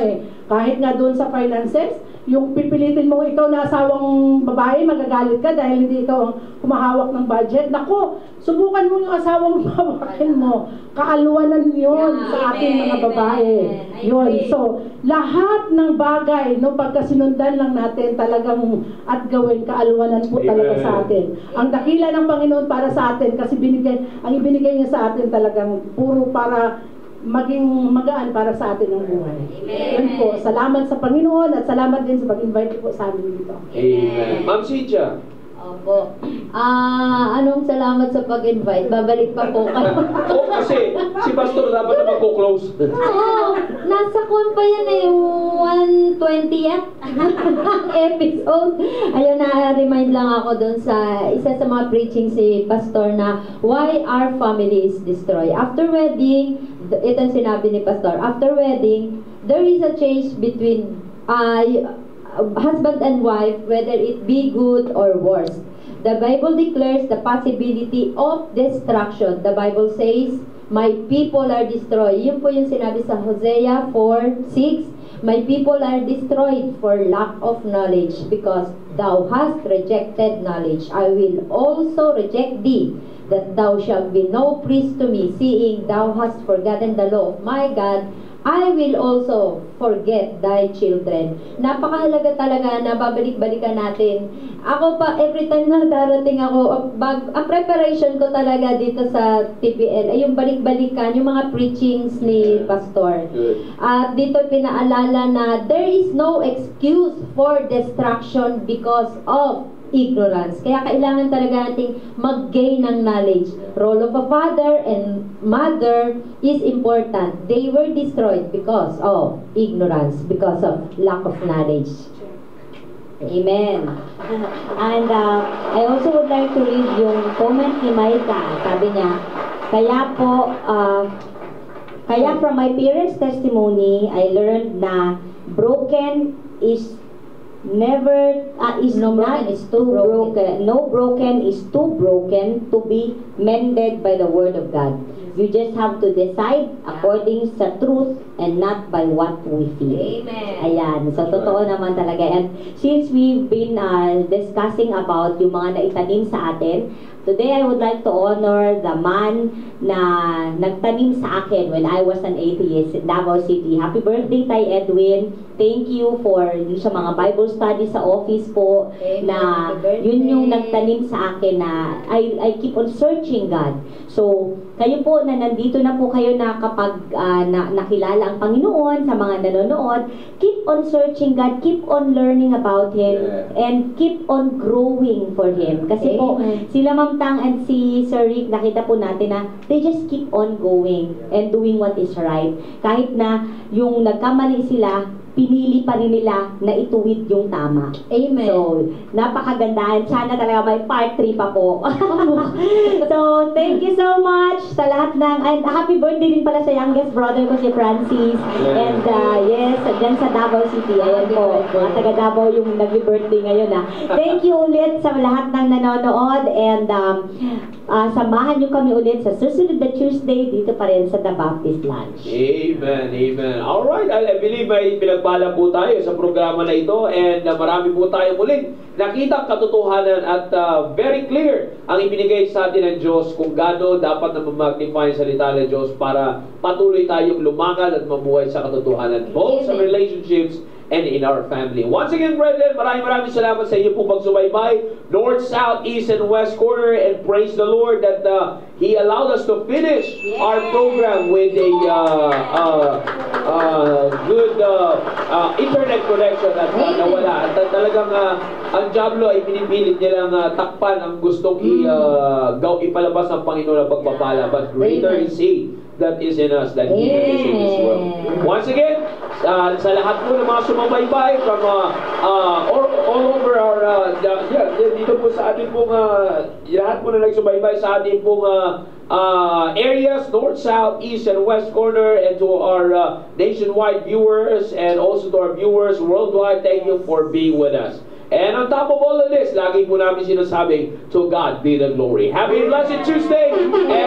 kahit nga doon sa finances, yung pipilitin mo ikaw na asawang babae, magagalit ka dahil hindi ikaw ang humahawak ng budget. Nako, subukan mo yung asawang babae mo. Kaalwanan yun sa ating mga babae. Yun. So, lahat ng bagay, no, pagkasinundan lang natin talagang at gawin, kaalwanan po talaga sa atin. Ang dakila ng Panginoon para sa atin kasi ang ibinigay niya sa atin talagang puro para maging magaan para sa atin ang buhay. Yun po. Salamat sa Panginoon at salamat din sa pag-invite po sa amin dito. Amen. Ma'am Cynthia. Opo. Anong salamat sa pag-invite? Babalik pa po kayo. Kasi si Pastor dapat na magko-close. Nasa kon pa yan 120th episode. Ayun, na-remind lang ako dun sa isa sa mga preaching si Pastor na why our family is destroyed. After wedding, ito ang sinabi ni Pastor, after wedding, there is a change between husband and wife, whether it be good or worse. The Bible declares the possibility of destruction. The Bible says, my people are destroyed. Yun po yung sinabi sa Hosea 4:6. My people are destroyed for lack of knowledge, because thou hast rejected knowledge. I will also reject thee, that thou shalt be no priest to me, seeing thou hast forgotten the law of my God. I will also forget thy children. Napakahalaga talaga na babalik-balikan natin. Ako pa, every time na darating ako, ang preparation ko talaga dito sa TPL ay yung balik-balikan, yung mga preachings ni Pastor. At dito pinaalala na there is no excuse for destruction because of ignorance. Kaya kailangan talaga nating mag-gain ng knowledge. Role of a father and mother is important. They were destroyed because of ignorance, because of lack of knowledge. Amen. And I also would like to read yung comment ni Maika. Sabi niya, kaya from my parents' testimony, I learned na broken is never no broken is too broken to be mended by the word of God. You just have to decide according sa truth and not by what we feel. Amen. Ayan, so totoo naman talaga. And since we've been discussing about yung mga naitanim sa atin, today I would like to honor the man na nagtanim sa akin when I was an atheist in Davao City. Happy birthday, Tay Edwin. Thank you for sa mga Bible study sa office po. Amen. Na yun yung nagtanim sa akin na I keep on searching God. So, kayo po na nandito na po kayo na kapag nakilala ang Panginoon sa mga nanonood, keep on searching God, keep on learning about Him, and keep on growing for Him. Kasi po, sila Ma'am Tang and si Sir Rick, nakita po natin na they just keep on going and doing what is right. Kahit na yung nagkamali sila, pinili pa rin nila na ituwid yung tama. Amen. So, napakagandahan. Sana talaga may part 3 pa po. So, thank you so much. much sa lahat ng, and happy birthday din pala sa youngest brother ko si Francis. And yes, dyan sa Davao City. Ayan po, mga taga Davao yung nag-birthday ngayon ha. Thank you ulit sa lahat ng nanonood and samahan nyo kami ulit sa susunod na Tuesday dito pa rin sa The Baptist Lunch. Amen, amen. Alright, I believe may pinagpala po tayo sa programa na ito and marami po tayo muling nakita ang katotohanan at very clear ang ibinigay sa atin ng Diyos kung gaano dapat na mag-magnify ang salita ng Diyos para patuloy tayong lumangal at mabuhay sa katotohanan both sa relationships and in our family. Once again, brethren, maraming salamat sa inyo po pagsubaybay, north, south, east, and west corner, and praise the Lord that He allowed us to finish our program with a good internet connection at nawala. At talagang ang Diablo ay pinipilit nilang takpan ang gustong ipalabas ng Panginoon na pagpapala. But greater is He that is in us than He that is in this world. Once again, sa lahat po ng mga sumabaybay from all over our dito po sa ating pong lahat po na nagsubaybay sa ating pong areas, north, south, east, and west corner, and to our nationwide viewers and also to our viewers worldwide, thank you for being with us. And on top of all of this, lagi po namin sinasabing, to God be the glory. Happy blessed Tuesday! And